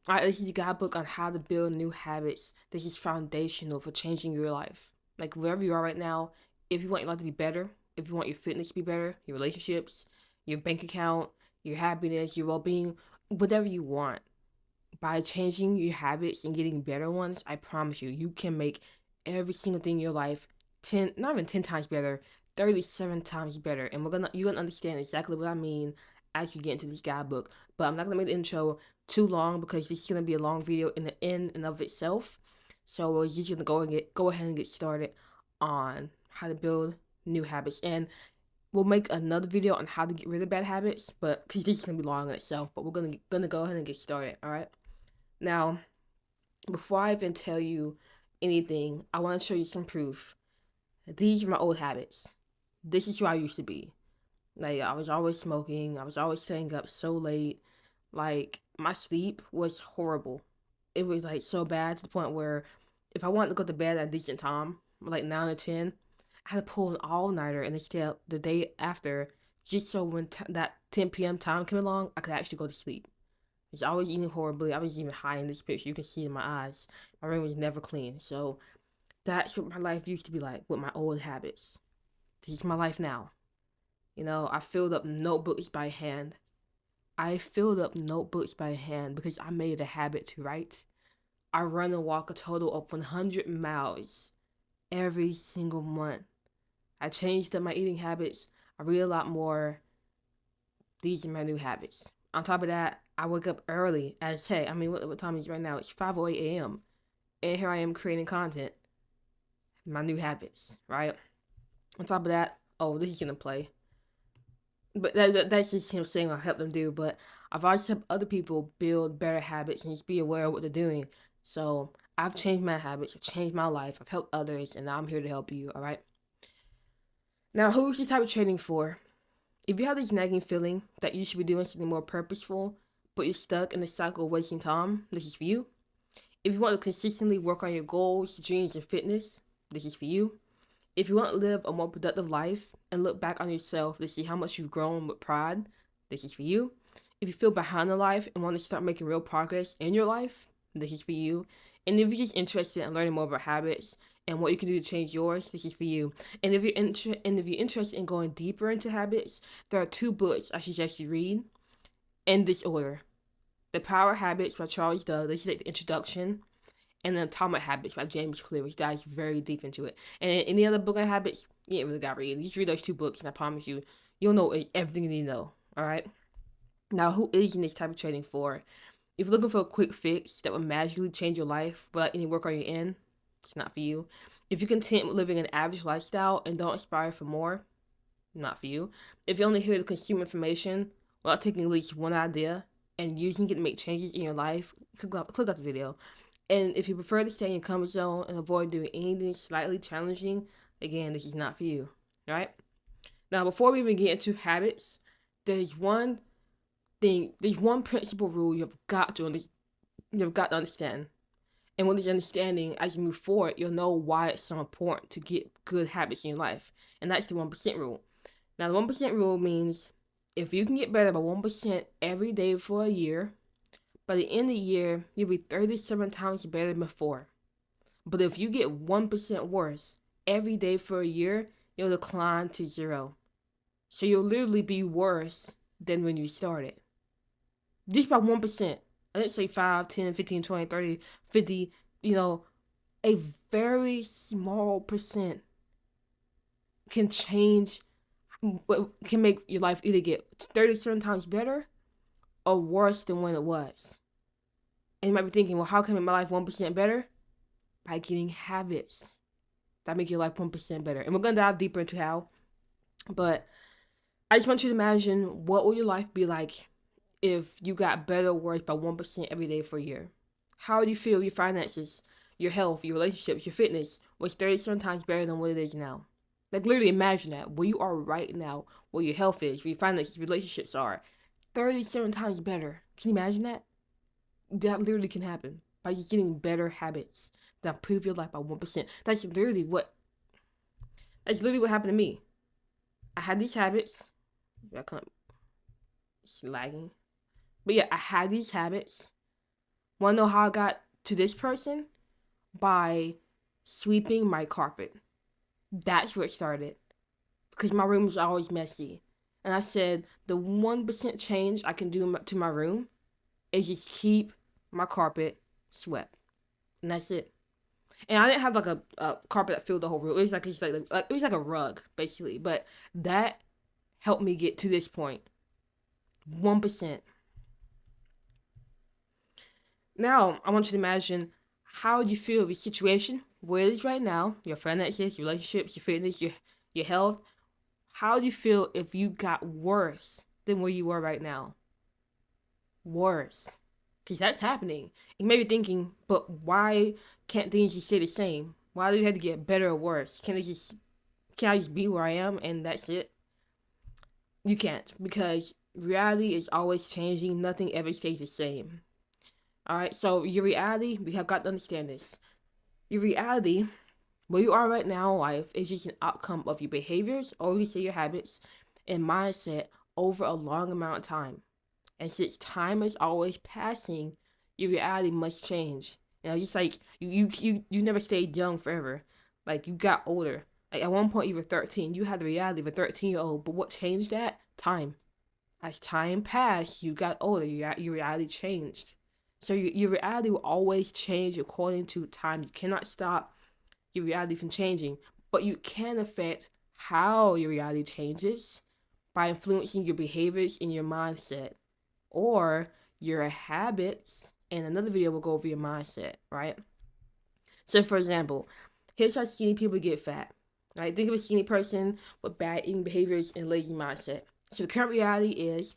Alright, this is the guidebook on how to build new habits. This is foundational for changing your life. Like wherever you are right now, if you want your life to be better, if you want your fitness to be better, your relationships, your bank account, your happiness, your well being, whatever you want, by changing your habits and getting better ones, I promise you, you can make every single thing in your life 10, not even 10 times better, 37 times better. And you're gonna understand exactly what I mean as we get into this guidebook. But I'm not gonna make the intro too long because this is gonna be a long video in and of itself. So we're just gonna go ahead and get started on how to build new habits. And we'll make another video on how to get rid of bad habits, but because this is gonna be long in itself. But we're gonna go ahead and get started. All right. Now, before I even tell you anything, I want to show you some proof. These are my old habits. This is who I used to be. Like, I was always smoking. I was always staying up so late. Like, my sleep was horrible. It was, like, so bad to the point where if I wanted to go to bed at a decent time, like 9 or 10, I had to pull an all-nighter and stay up the day after just so when that 10 p.m. time came along, I could actually go to sleep. I was always eating horribly. I was even high in this picture. You can see in my eyes. My room was never clean. So that's what my life used to be like with my old habits. This is my life now. I filled up notebooks by hand. I filled up notebooks by hand because I made it a habit to write. I run and walk a total of 100 miles every single month. I changed up my eating habits. I read a lot more. These are my new habits. On top of that, I wake up early as hey, I mean, what time is it right now? It's 5:08 a.m. And here I am creating content. My new habits, right? On top of that, oh, this is gonna play. But that's just him saying I'll help them do. But I've also helped other people build better habits and just be aware of what they're doing. So I've changed my habits, I've changed my life, I've helped others, and now I'm here to help you, all right? Now, who's this type of training for? If you have this nagging feeling that you should be doing something more purposeful, but you're stuck in the cycle of wasting time, this is for you. If you want to consistently work on your goals, dreams, and fitness, this is for you. If you want to live a more productive life and look back on yourself to see how much you've grown with pride, this is for you. If you feel behind in life and want to start making real progress in your life, this is for you. And if you're just interested in learning more about habits and what you can do to change yours, this is for you. And if you're interested in going deeper into habits, there are two books I suggest you read in this order: The Power Habits by Charles Duhigg. This is like the introduction, and then Atomic Habits by James Clear, which dives very deep into it. And any other book on habits, you ain't really got to read. Just read those two books, and I promise you, you'll know everything you need to know. All right. Now, who is in this type of training for? If you're looking for a quick fix that will magically change your life without any work on your end, it's not for you. If you're content with living an average lifestyle and don't aspire for more, not for you. If you're only here to consume information without taking at least one idea and using it to make changes in your life, click out the video. And if you prefer to stay in your comfort zone and avoid doing anything slightly challenging, again, this is not for you. All right? Now, before we even get into habits, there's one there's one principal rule you've got to understand. And with this understanding, as you move forward, you'll know why it's so important to get good habits in your life. And that's the 1% rule. Now, the 1% rule means if you can get better by 1% every day for a year, by the end of the year, you'll be 37 times better than before. But if you get 1% worse every day for a year, you'll decline to 0. So you'll literally be worse than when you started. Just by 1%. I didn't say 5, 10, 15, 20, 30, 50, a very small percent can change, can make your life either get 37 times better or worse than when it was. And you might be thinking, well, how can I make my life 1% better? By getting habits that make your life 1% better. And we're going to dive deeper into how. But I just want you to imagine, what will your life be like if you got better or worse by 1% every day for a year? How would you feel your finances, your health, your relationships, your fitness was 37 times better than what it is now? Like, literally imagine that. Where you are right now, where your health is, where your finances, relationships are, 37 times better. Can you imagine that? That literally can happen by just getting better habits that improve your life by 1%. That's literally what happened to me. I had these habits. It's lagging. But yeah, I had these habits. Want to know how I got to this person? By sweeping my carpet. That's where it started. Because my room was always messy. And I said, the 1% change I can do to my room is just keep my carpet swept. And that's it. And I didn't have like a carpet that filled the whole room. It was like it was like a rug, basically. But that helped me get to this point. 1%. Now, I want you to imagine how you feel of your situation, where it is right now, your finances, your relationships, your fitness, your health. How do you feel if you got worse than where you were right now? Worse. Because that's happening. You may be thinking, but why can't things just stay the same? Why do you have to get better or worse? Can I just be where I am and that's it? You can't, because reality is always changing. Nothing ever stays the same. Alright, so your reality, we have got to understand this. Your reality, where you are right now in life, is just an outcome of your behaviors, or you say your habits, and mindset over a long amount of time. And since time is always passing, your reality must change. Just like you never stayed young forever. Like, you got older. Like, at one point you were 13. You had the reality of a 13-year-old, but what changed that? Time. As time passed, you got older. Your reality changed. So your reality will always change according to time. You cannot stop your reality from changing, but you can affect how your reality changes by influencing your behaviors and your mindset, or your habits. And another video will go over your mindset, right? So, for example, here's how skinny people get fat, right? Think of a skinny person with bad eating behaviors and lazy mindset. So the current reality is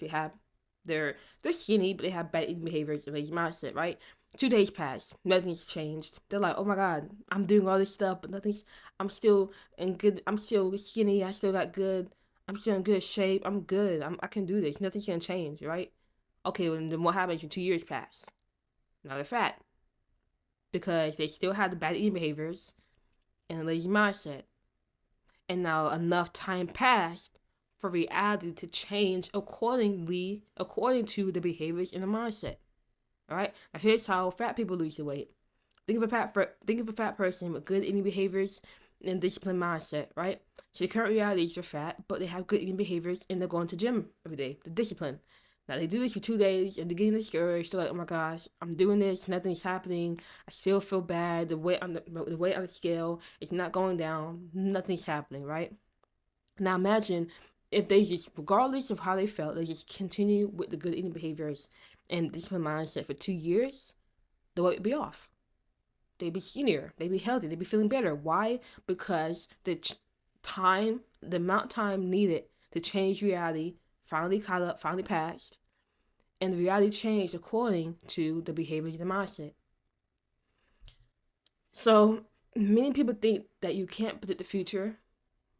they're skinny, but they have bad eating behaviors and lazy mindset, right? 2 days pass, nothing's changed. They're like, oh my god, I'm doing all this stuff, but I'm still skinny, I still got good, I'm still in good shape, I'm good, I can do this, nothing's gonna change, right? Okay, well, then what happens when 2 years pass? Now they're fat. Because they still have the bad eating behaviors and a lazy mindset. And now enough time passed for reality to change according to the behaviors and the mindset. Alright? Now here's how fat people lose their weight. Think of a fat person with good eating behaviors and disciplined mindset, right? So the current reality is they're fat, but they have good eating behaviors and they're going to gym every day. The discipline. Now they do this for 2 days and they're getting discouraged. They're like, oh my gosh, I'm doing this, nothing's happening. I still feel bad. The weight on the scale is not going down. Nothing's happening, right? Now imagine if they just, regardless of how they felt, they just continue with the good eating behaviors and disciplined mindset for 2 years, the weight would be off. They'd be skinnier. They'd be healthy. They'd be feeling better. Why? Because the amount of time needed to change reality finally caught up, finally passed, and the reality changed according to the behaviors and the mindset. So many people think that you can't predict the future,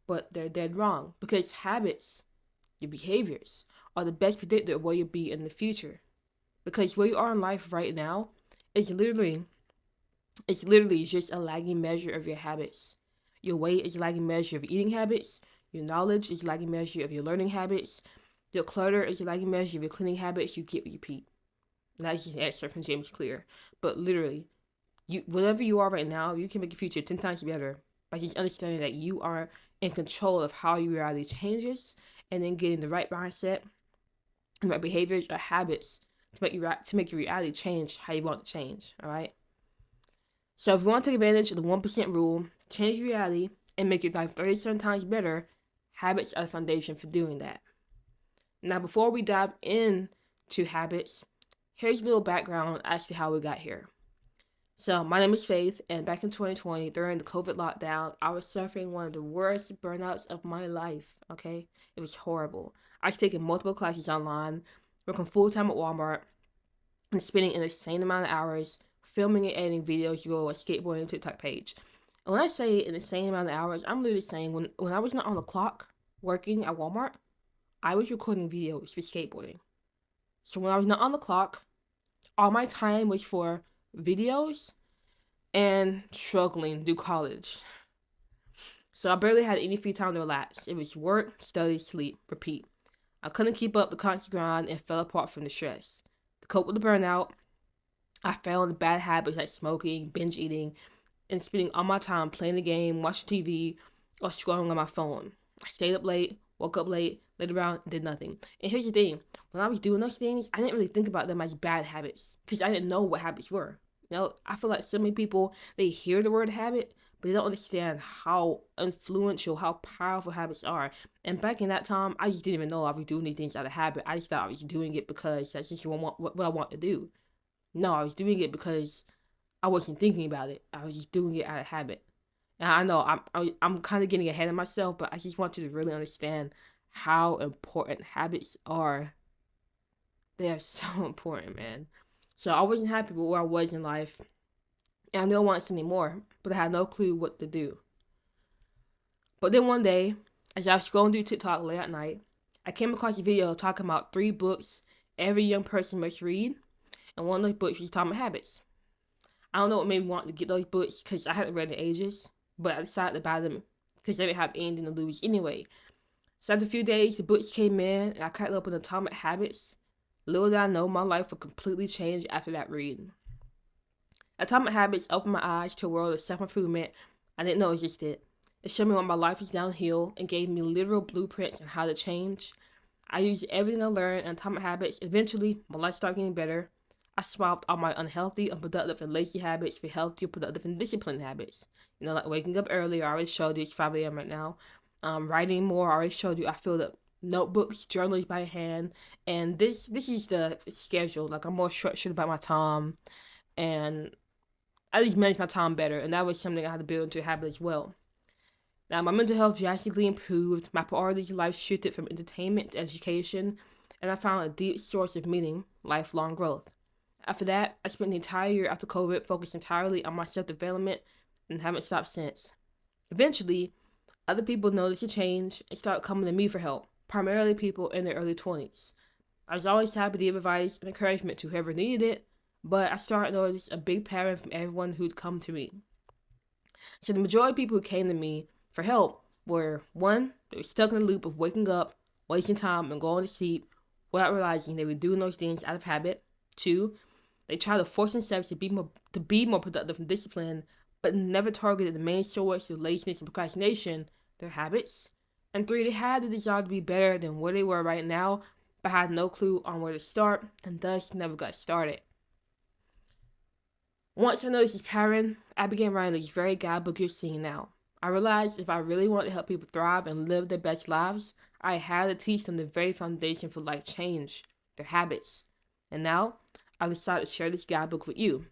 but they're dead wrong, because habits, your behaviors, are the best predictor of where you'll be in the future. Because where you are in life right now is literally just a lagging measure of your habits. Your weight is a lagging measure of eating habits. Your knowledge is a lagging measure of your learning habits. Your clutter is a lagging measure of your cleaning habits. You get what you repeat. That's just an excerpt from James Clear. But literally, whatever you are right now, you can make your future 10 times better by just understanding that you are in control of how your reality changes, and then getting the right mindset, the right behaviors or habits to make your reality change how you want it to change. All right. So if you want to take advantage of the 1% rule, change your reality, and make your life 37 times better, habits are the foundation for doing that. Now, before we dive into habits, here's a little background as to how we got here. So, my name is Faith, and back in 2020, during the COVID lockdown, I was suffering one of the worst burnouts of my life, okay? It was horrible. I was taking multiple classes online, working full-time at Walmart, and spending an insane amount of hours filming and editing videos to go a skateboarding TikTok page. And when I say an insane amount of hours, I'm literally saying when I was not on the clock working at Walmart, I was recording videos for skateboarding. So when I was not on the clock, all my time was for videos and struggling through college. So I barely had any free time to relax. It was work, study, sleep, repeat. I couldn't keep up the constant grind and fell apart from the stress. To cope with the burnout, I fell into bad habits like smoking, binge eating, and spending all my time playing the game, watching TV, or scrolling on my phone. I stayed up late, woke up late, laid around, did nothing. And here's the thing: when I was doing those things, I didn't really think about them as bad habits because I didn't know what habits were. I feel like so many people, they hear the word habit, but they don't understand how influential, how powerful habits are. And back in that time, I just didn't even know I was doing these things out of habit. I just thought I was doing it because that's just what I want to do. No, I was doing it because I wasn't thinking about it. I was just doing it out of habit. And I know I'm kind of getting ahead of myself, but I just want you to really understand how important habits are. They are so important, man. So I wasn't happy with where I was in life, and I knew I wanted something more, but I had no clue what to do. But then one day, as I was scrolling through TikTok late at night, I came across a video talking about 3 books every young person must read, and one of those books was Atomic Habits. I don't know what made me want to get those books because I hadn't read in ages, but I decided to buy them because I didn't have anything to lose anyway. So after a few days, the books came in and I cracked open Atomic Habits. Little did I know my life would completely change after that read. Atomic Habits opened my eyes to a world of self-improvement I didn't know existed. It showed me why my life is downhill and gave me literal blueprints on how to change. I used everything I learned in Atomic Habits. Eventually, my life started getting better. I swapped all my unhealthy, unproductive, and lazy habits for healthier, productive, and disciplined habits. Like waking up early. I already showed you it's 5 a.m. right now. Writing more. I already showed you I filled up notebooks, journals by hand, and this is the schedule. Like I'm more structured about my time, and I just manage my time better. And that was something I had to build into a habit as well. Now my mental health drastically improved. My priorities in life shifted from entertainment to education, and I found a deep source of meaning, lifelong growth. After that, I spent the entire year after COVID focused entirely on my self-development and haven't stopped since. Eventually, other people noticed the change and started coming to me for help, primarily people in their early 20s. I was always happy to give advice and encouragement to whoever needed it, but I started to notice a big pattern from everyone who'd come to me. So the majority of people who came to me for help were, one, they were stuck in the loop of waking up, wasting time, and going to sleep without realizing they were doing those things out of habit. Two, they tried to force themselves to be more productive and disciplined, but never targeted the main source of laziness and procrastination, their habits. And three, they had the desire to be better than where they were right now, but had no clue on where to start, and thus never got started. Once I noticed this pattern, I began writing this very guidebook you're seeing now. I realized if I really wanted to help people thrive and live their best lives, I had to teach them the very foundation for life change, their habits. And now, I decided to share this guidebook with you.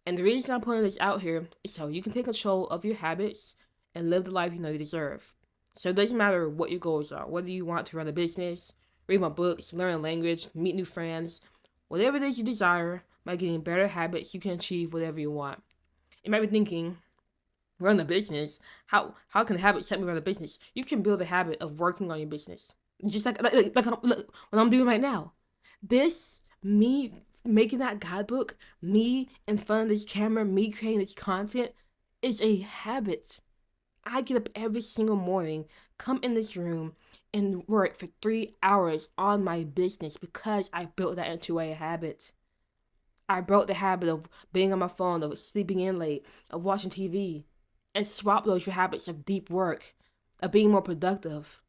And the reason I'm putting this out here is so you can take control of your habits and live the life you know you deserve. So it doesn't matter what your goals are, whether you want to run a business, read more books, learn a language, meet new friends, whatever it is you desire, by getting better habits, you can achieve whatever you want. You might be thinking, run a business? How can habits help me run a business? You can build a habit of working on your business. Just like what I'm doing right now. Me making that guidebook, me in front of this camera, me creating this content is a habit. I get up every single morning, come in this room, and work for 3 hours on my business because I built that into a habit. I broke the habit of being on my phone, of sleeping in late, of watching TV, and swapped those for habits of deep work, of being more productive,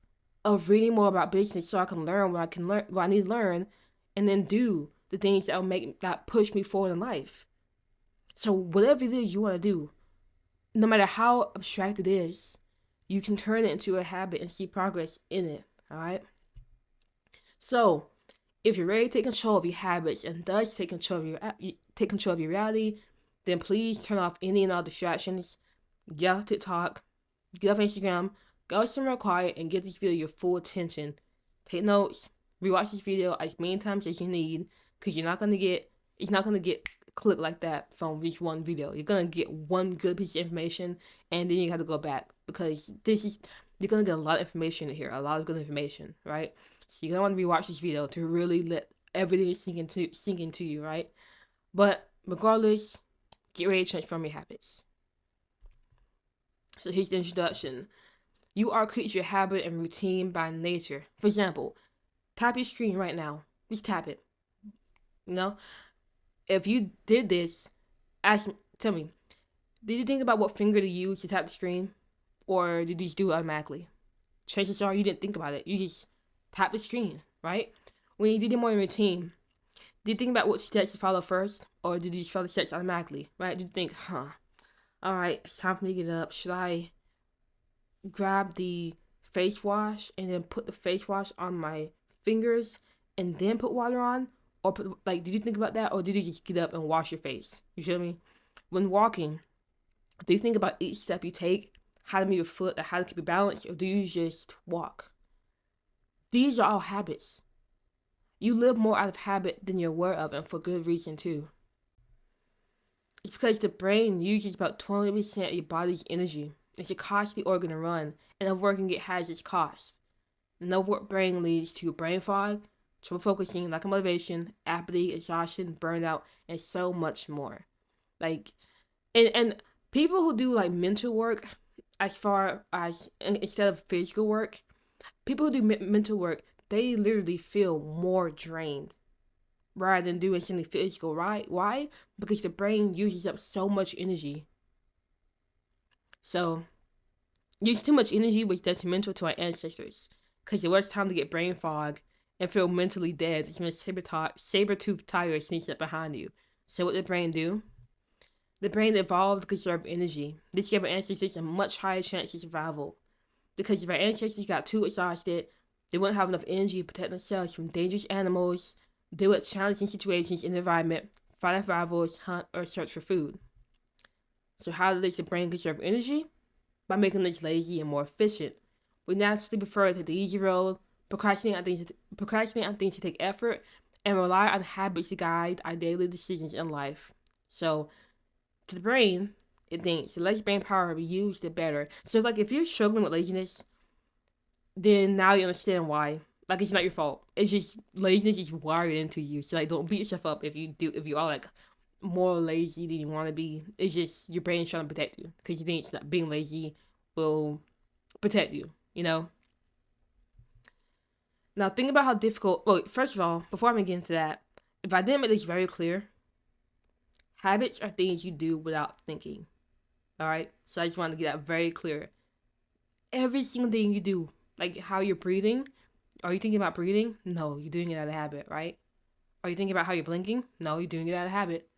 of reading more about business so I can learn what I need to learn, and then do the things that push me forward in life. So whatever it is you want to do, no matter how abstract it is, you can turn it into a habit and see progress in it. All right. So if you're ready to take control of your habits and thus take control of your reality, then please turn off any and all distractions. Get off TikTok, get off Instagram, go somewhere quiet and give this video your full attention. Take notes, rewatch this video as many times as you need, because it's not gonna get clicked like that from each one video. You're gonna get one good piece of information and then you have to go back because you're gonna get a lot of information in here, a lot of good information, right? So you're gonna want to rewatch this video to really let everything sink into you, right? But regardless, get ready to transform your habits. So here's the introduction. You are a creature of habit and routine by nature. For example, tap your screen right now. Just tap it. If you did this, tell me, did you think about what finger to use to tap the screen? Or did you just do it automatically? Chances are you didn't think about it. You just tap the screen, right? When you did your morning routine, did you think about what steps to follow first? Or did you just follow the steps automatically, right? Did you think, all right, it's time for me to get up. Should I grab the face wash and then put the face wash on my fingers and then put water on? Or did you think about that? Or did you just get up and wash your face? You feel me? When walking, do you think about each step you take, how to move your foot, or how to keep it balanced, or do you just walk? These are all habits. You live more out of habit than you're aware of, and for good reason too. It's because the brain uses about 20% of your body's energy. It's a costly organ to run, and overworking it has its cost. An overworked brain leads to brain fog, trouble focusing, lack of motivation, apathy, exhaustion, burnout, and so much more. Like, and people who do like mental work, as far as instead of physical work, people who do mental work, they literally feel more drained rather than doing something physical, right? Why? Because the brain uses up so much energy. So, use too much energy was detrimental to our ancestors, because it was time to get brain fog and feel mentally dead. It's when a saber-toothed tiger sneaks up behind you. So what did the brain do? The brain evolved to conserve energy. This gave our ancestors a much higher chance of survival. Because if our ancestors got too exhausted, they wouldn't have enough energy to protect themselves from dangerous animals, deal with challenging situations in the environment, fight off rivals, hunt, or search for food. So how does the brain conserve energy? By making us lazy and more efficient. We naturally prefer to take the easy road, procrastinate on things to take effort, and rely on habits to guide our daily decisions in life. So, to the brain, it thinks the less brain power we use, the better. So, like, if you're struggling with laziness, then now you understand why. Like, it's not your fault. It's just laziness is wired into you. So, like, don't beat yourself up if you are like more lazy than you want to be. It's just your brain's trying to protect you because you think it's not being lazy will protect you. You know. Now, think about how difficult. Well, first of all, before I get into that, if I didn't make this very clear, habits are things you do without thinking. All right? So I just wanted to get that very clear. Every single thing you do, like how you're breathing, are you thinking about breathing? No, you're doing it out of habit, right? Are you thinking about how you're blinking? No, you're doing it out of habit.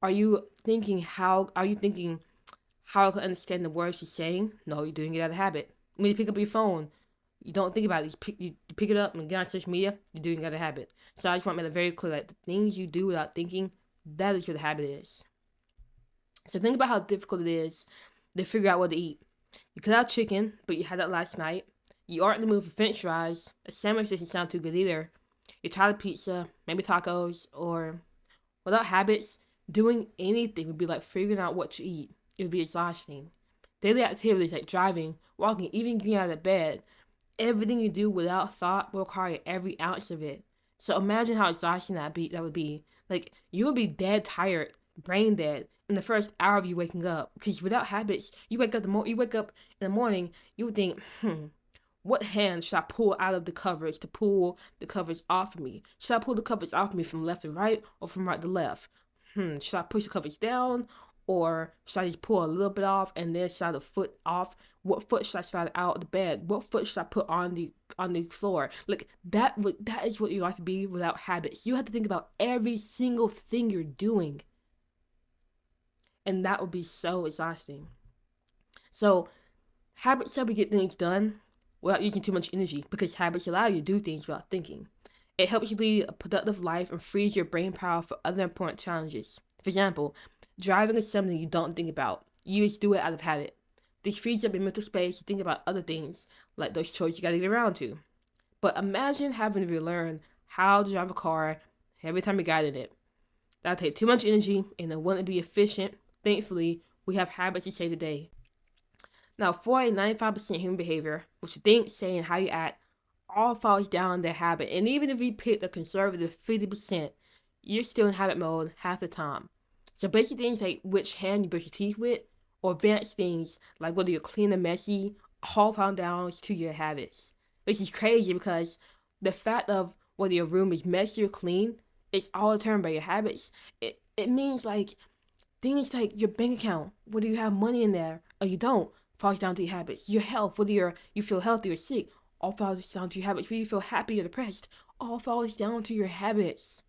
Are you thinking how I can understand the words you're saying? No, you're doing it out of habit. When you pick up your phone, you don't think about it. You pick it up and get on social media, you're doing it out of habit. So I just want to make it very clear that the things you do without thinking, that is what the habit is. So think about how difficult it is to figure out what to eat. You cut out chicken, but you had that last night. You aren't in the mood for french fries. A sandwich doesn't sound too good either. You're tired of pizza, maybe tacos, or without habits, doing anything would be like figuring out what to eat. It would be exhausting. Daily activities like driving, walking, even getting out of bed, everything you do without thought will require every ounce of it. So imagine how exhausting that would be. Like, you would be dead tired, brain dead, in the first hour of you waking up. Because without habits, you wake up in the morning, you would think, what hand should I pull out of the covers to pull the covers off of me? Should I pull the covers off of me from left to right or from right to left? Should I push the covers down? Or should I just pull a little bit off and then slide the foot off? What foot should I slide out of the bed? What foot should I put on the floor? Like that is what your life would be without habits. You have to think about every single thing you're doing. And that would be so exhausting. So habits help you get things done without using too much energy, because habits allow you to do things without thinking. It helps you lead a productive life and frees your brain power for other important challenges. For example, driving is something you don't think about. You just do it out of habit. This frees up your mental space to think about other things, like those chores you gotta get around to. But imagine having to relearn how to drive a car every time you got in it. That'd take too much energy and it wouldn't be efficient. Thankfully, we have habits to save the day. Now, for a 95% human behavior, what you think, say, and how you act, all falls down their habit. And even if you pick the conservative 50%, you're still in habit mode half the time. So basic things like which hand you brush your teeth with, or advanced things like whether you're clean or messy, all fall down to your habits. Which is crazy because the fact of whether your room is messy or clean It's all determined by your habits. It means like things like your bank account, whether you have money in there or you don't, falls down to your habits. Your health, whether you feel healthy or sick, all falls down to your habits. Whether you feel happy or depressed, all falls down to your habits.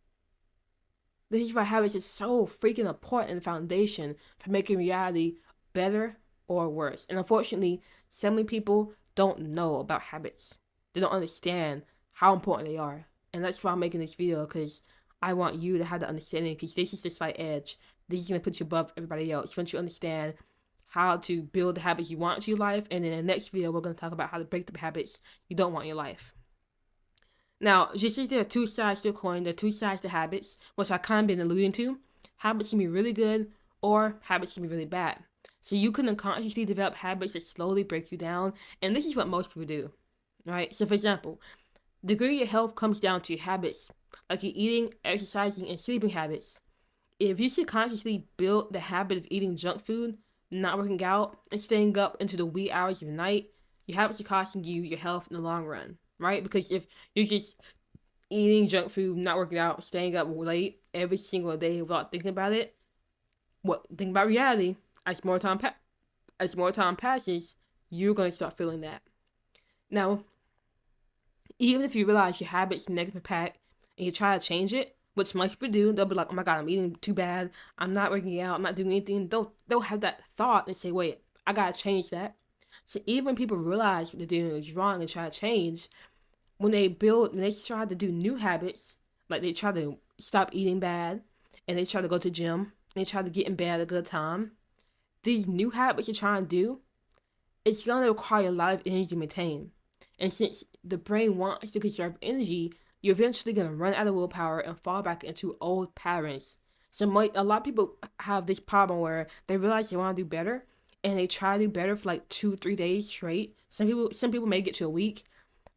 This is why habits is so freaking important in the foundation for making reality better or worse. And unfortunately, so many people don't know about habits. They don't understand how important they are. And that's why I'm making this video, because I want you to have the understanding, because this is the slight edge. This is going to put you above everybody else. Once you understand how to build the habits you want in your life, and in the next video, we're going to talk about how to break the habits you don't want in your life. Now, just as there are two sides to the coin, there are two sides to habits, which I've kind of been alluding to. Habits can be really good, or habits can be really bad. So you can unconsciously develop habits that slowly break you down, and this is what most people do, right? So for example, the degree of your health comes down to your habits, like your eating, exercising, and sleeping habits. If you subconsciously build the habit of eating junk food, not working out, and staying up into the wee hours of the night, your habits are costing you your health in the long run, right? Because if you're just eating junk food, not working out, staying up late every single day without thinking about it, think about reality. As more time passes, you're gonna start feeling that. Now, even if you realize your habits negative impact and you try to change it, which most people do, they'll be like, "Oh my God, I'm eating too bad. I'm not working out. I'm not doing anything." They'll have that thought and say, "Wait, I gotta change that." So even when people realize what they're doing is wrong and try to change, when they try to do new habits, like they try to stop eating bad, and they try to go to the gym, and they try to get in bed at a good time, these new habits you're trying to do, it's gonna require a lot of energy to maintain. And since the brain wants to conserve energy, you're eventually gonna run out of willpower and fall back into old patterns. So a lot of people have this problem where they realize they want to do better, and they try to do better for like 2-3 days straight. Some people may get to a week,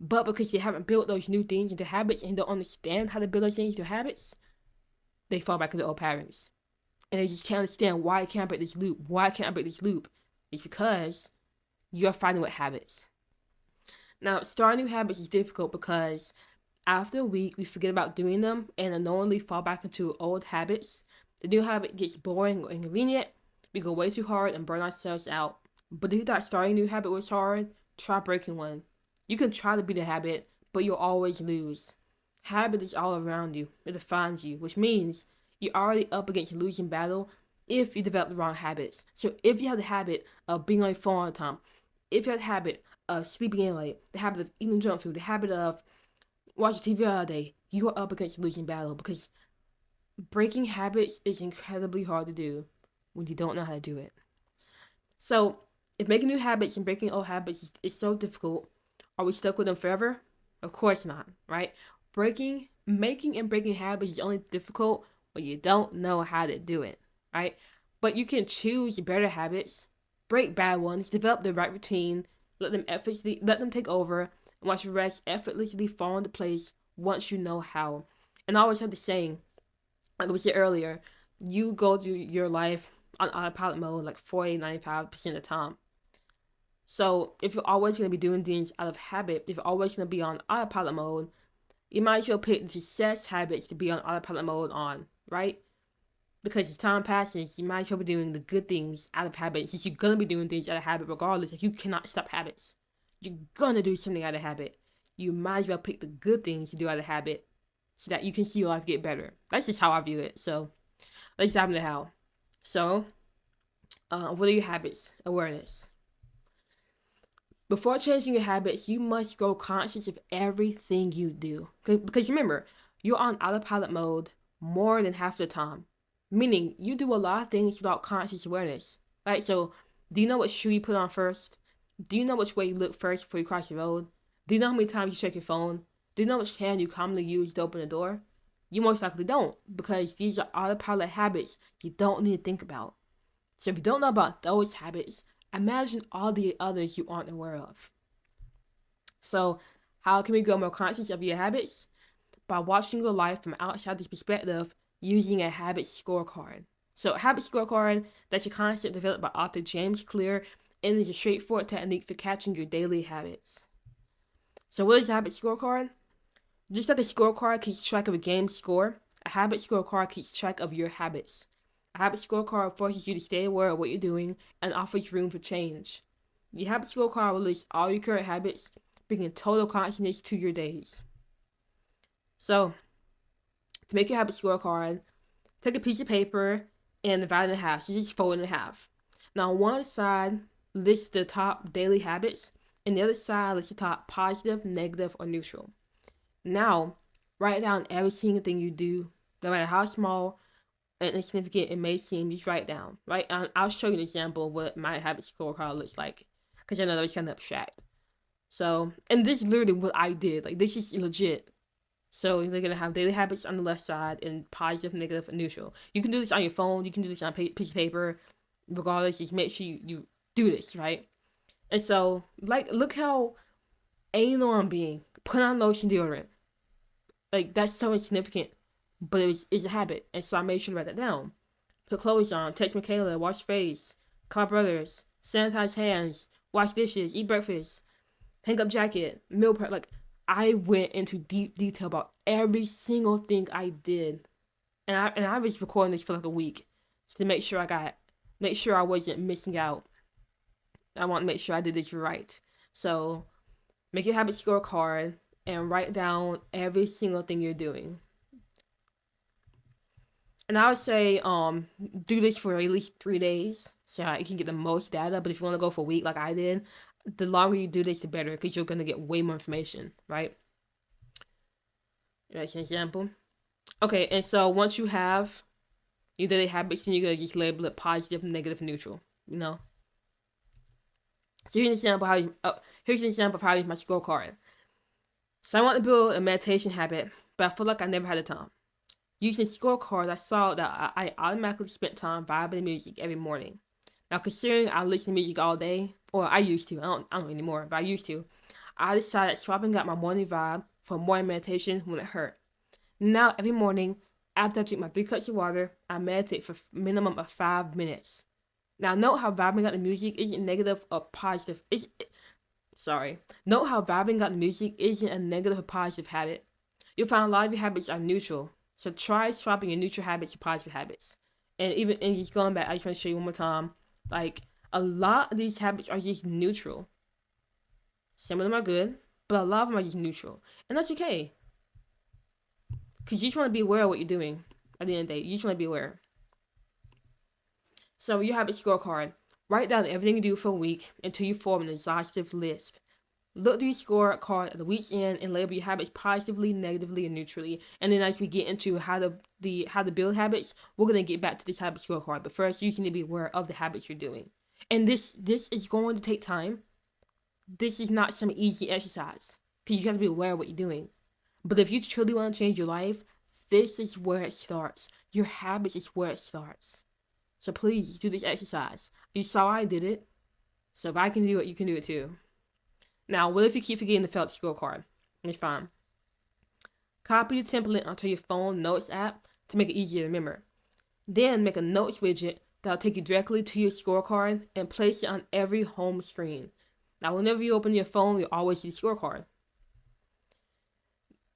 but because they haven't built those new things into habits and don't understand how to build those things into habits, they fall back into old patterns. And they just can't understand why I can't break this loop. Why can't I break this loop? It's because you're fighting with habits. Now, starting new habits is difficult because after a week, we forget about doing them and unknowingly fall back into old habits. The new habit gets boring or inconvenient. We go way too hard and burn ourselves out. But if you thought starting a new habit was hard, try breaking one. You can try to beat a habit, but you'll always lose. Habit is all around you. It defines you, which means you're already up against a losing battle if you develop the wrong habits. So if you have the habit of being on your phone all the time, if you have the habit of sleeping in late, the habit of eating junk food, the habit of watching TV all day, you are up against a losing battle, because breaking habits is incredibly hard to do when you don't know how to do it. So if making new habits and breaking old habits is so difficult, are we stuck with them forever? Of course not, right? Making and breaking habits is only difficult when you don't know how to do it, right? But you can choose better habits, break bad ones, develop the right routine, let them take over, and watch the rest effortlessly fall into place once you know how. And I always have the saying, like we said earlier, you go through your life on autopilot mode like 40-95% of the time. So if you're always going to be doing things out of habit, if you're always going to be on autopilot mode, you might as well pick the success habits to be on autopilot mode on, right? Because as time passes, you might as well be doing the good things out of habit. Since you're going to be doing things out of habit regardless, like you cannot stop habits. You're going to do something out of habit. You might as well pick the good things to do out of habit so that you can see your life get better. That's just how I view it. So let's dive into how. So, what are your habits? Awareness. Before changing your habits, you must grow conscious of everything you do. Because remember, you're on autopilot mode more than half the time. Meaning, you do a lot of things without conscious awareness. Right? So, do you know what shoe you put on first? Do you know which way you look first before you cross the road? Do you know how many times you check your phone? Do you know which hand you commonly use to open the door? You most likely don't, because these are autopilot habits you don't need to think about. So if you don't know about those habits, imagine all the others you aren't aware of. So how can we grow more conscious of your habits? By watching your life from outside this perspective using a habit scorecard. So a habit scorecard, that's a concept developed by author James Clear, and is a straightforward technique for catching your daily habits. So what is a habit scorecard? Just like a scorecard keeps track of a game score, A habit scorecard keeps track of your habits. A habit scorecard forces you to stay aware of what you're doing and offers room for change. The habit scorecard will list all your current habits, bringing total consciousness to your days. So, to make your habit scorecard, take a piece of paper and divide it in half. So just fold it in half. Now, on one side, list the top daily habits, and the other side, list the top positive, negative, or neutral. Now, write down every single thing you do, no matter how small and insignificant it may seem. Just write down. Right? I'll show you an example of what my habit scorecard looks like, because I know that was kind of abstract. So, and this is literally what I did. Like, this is legit. So they're gonna have daily habits on the left side and positive, negative, and neutral. You can do this on your phone. You can do this on a piece of paper. Regardless, just make sure you do this, right? And so, like, look how anal I'm being. Put on lotion deodorant. Like, that's so insignificant, but it's a habit. And so I made sure to write that down. Put clothes on. Text Michaela. Wash face. Call brothers. Sanitize hands. Wash dishes. Eat breakfast. Hang up jacket. Meal prep. Like, I went into deep detail about every single thing I did, and I was recording this for like a week to make sure I wasn't missing out. I want to make sure I did this right. So, make your habit scorecard and write down every single thing you're doing. And I would say, do this for at least 3 days so you can get the most data. But if you want to go for a week like I did, the longer you do this, the better, because you're going to get way more information, right? That's an example. Okay, and so once you have your daily habits, then you're going to just label it positive, negative, neutral, you know? So here's an example of how I use my scorecard. So I want to build a meditation habit, but I feel like I never had the time. Using scorecards, I saw that I automatically spent time vibing to music every morning. Now, considering I listen to music all day, or I used to, I don't anymore, but I used to, I decided swapping out my morning vibe for morning meditation when it hurt. Now, every morning, after I drink my 3 cups of water, I meditate for a minimum of 5 minutes. Now, note how vibing out the music isn't negative or positive. Note how vibing out the music isn't a negative or positive habit. You'll find a lot of your habits are neutral. So try swapping your neutral habits to positive habits. And just going back, I just want to show you one more time. Like, a lot of these habits are just neutral. Some of them are good, but a lot of them are just neutral. And that's okay. Because you just want to be aware of what you're doing at the end of the day. You just want to be aware. So your habit scorecard. Write down everything you do for a week until you form an exhaustive list. Look through your scorecard at the week's end and label your habits positively, negatively, and neutrally. And then as we get into how to build habits, we're gonna get back to this habit scorecard. But first, you need to be aware of the habits you're doing. And this is going to take time. This is not some easy exercise because you have to be aware of what you're doing. But if you truly want to change your life, this is where it starts. Your habits is where it starts. So please do this exercise. You saw I did it. So if I can do it, you can do it too. Now, what if you keep forgetting to fill out the scorecard? It's fine. Copy the template onto your phone notes app to make it easier to remember. Then make a notes widget that'll take you directly to your scorecard and place it on every home screen. Now, whenever you open your phone, you'll always see the scorecard.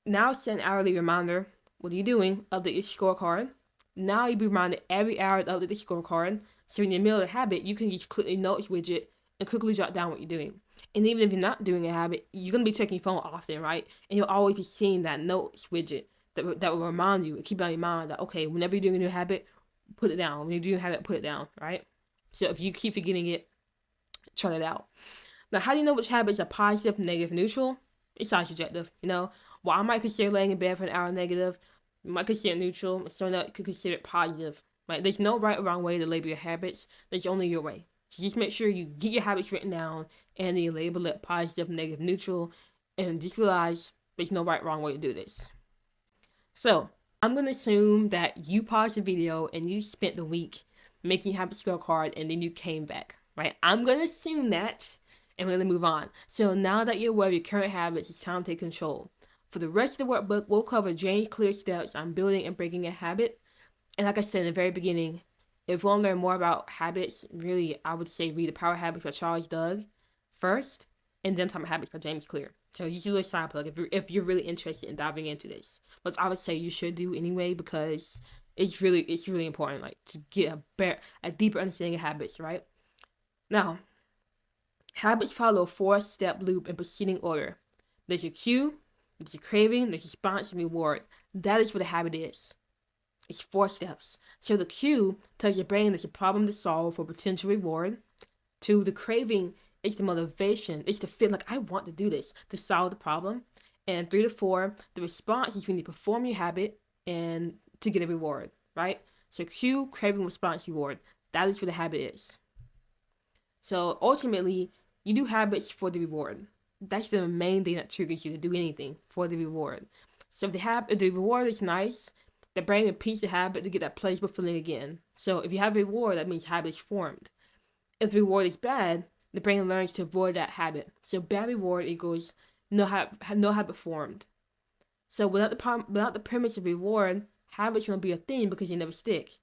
Now set an hourly reminder. What are you doing? Update your scorecard. Now you'll be reminded every hour to update the scorecard. So in the middle of the habit, you can just click the notes widget and quickly jot down what you're doing. And even if you're not doing a habit, you're going to be checking your phone often, right? And you'll always be seeing that notes widget that will remind you, keep it on your mind that, okay, whenever you're doing a new habit, put it down. When you're doing a habit, put it down, right? So if you keep forgetting it, try it out. Now, how do you know which habits are positive, negative, neutral? It's all subjective, you know? Well, I might consider laying in bed for an hour negative. You might consider it neutral. Someone else could consider it positive, right? There's no right or wrong way to label your habits. There's only your way. So just make sure you get your habits written down and then you label it positive, negative, neutral, and just realize there's no right or wrong way to do this. So I'm going to assume that you paused the video and you spent the week making your habit scorecard and then you came back, right? I'm going to assume that and we're going to move on. So now that you're aware of your current habits, it's time to take control. For the rest of the workbook, we'll cover Jane's clear steps on building and breaking a habit. And like I said in the very beginning, if you want to learn more about habits, really, I would say read The Power Habits by Charles Duhigg first, and then Atomic Habits by James Clear. So just a little side plug if you're really interested in diving into this, which I would say you should do anyway because it's really important like to get a deeper understanding of habits, right? Now, habits follow a four-step loop in proceeding order. There's your cue, there's your craving, there's response, and reward. That is what a habit is. It's 4 steps. So the cue tells your brain there's a problem to solve for potential reward. 2, the craving is the motivation. It's the feel like I want to do this to solve the problem. And 3 to 4, the response is when you perform your habit and to get a reward, right? So cue, craving, response, reward. That is what a habit is. So ultimately, you do habits for the reward. That's the main thing that triggers you to do anything for the reward. So if the reward is nice, the brain repeats the habit to get that pleasurable feeling again. So if you have a reward, that means habit is formed. If the reward is bad, the brain learns to avoid that habit. So bad reward equals no habit formed. So without the premise of reward, habits won't be a thing because they never stick.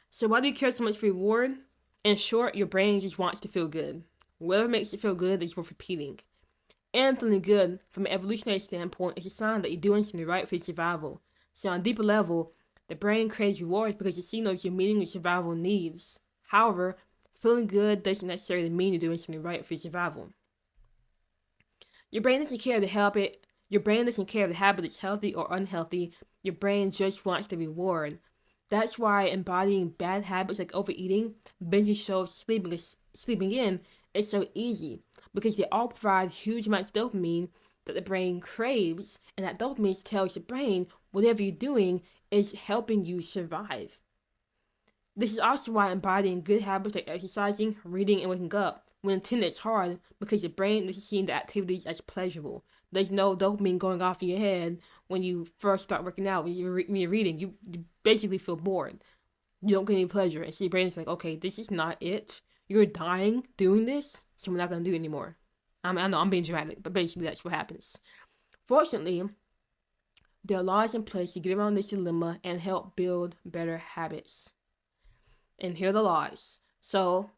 So why do you care so much for reward? In short, your brain just wants to feel good. Whatever makes it feel good is worth repeating. And feeling good, from an evolutionary standpoint, is a sign that you're doing something right for your survival. So on a deeper level, the brain craves rewards because it signals you're meeting your survival needs. However, feeling good doesn't necessarily mean you're doing something right for your survival. Your brain doesn't care if the habit is healthy or unhealthy. Your brain just wants the reward. That's why embodying bad habits like overeating, binging shows, sleeping in is so easy because they all provide huge amounts of dopamine that the brain craves, and that dopamine tells the brain whatever you're doing is helping you survive. This is also why embodying good habits like exercising, reading, and waking up, when intended, is hard because the brain is seeing the activities as pleasurable. There's no dopamine going off in your head when you first start working out. When you're reading, you basically feel bored. You don't get any pleasure. And so your brain is like, okay, this is not it. You're dying doing this, so we're not going to do it anymore. I know I'm being dramatic, but basically that's what happens. Fortunately, there are laws in place to get around this dilemma and help build better habits. And here are the laws. So,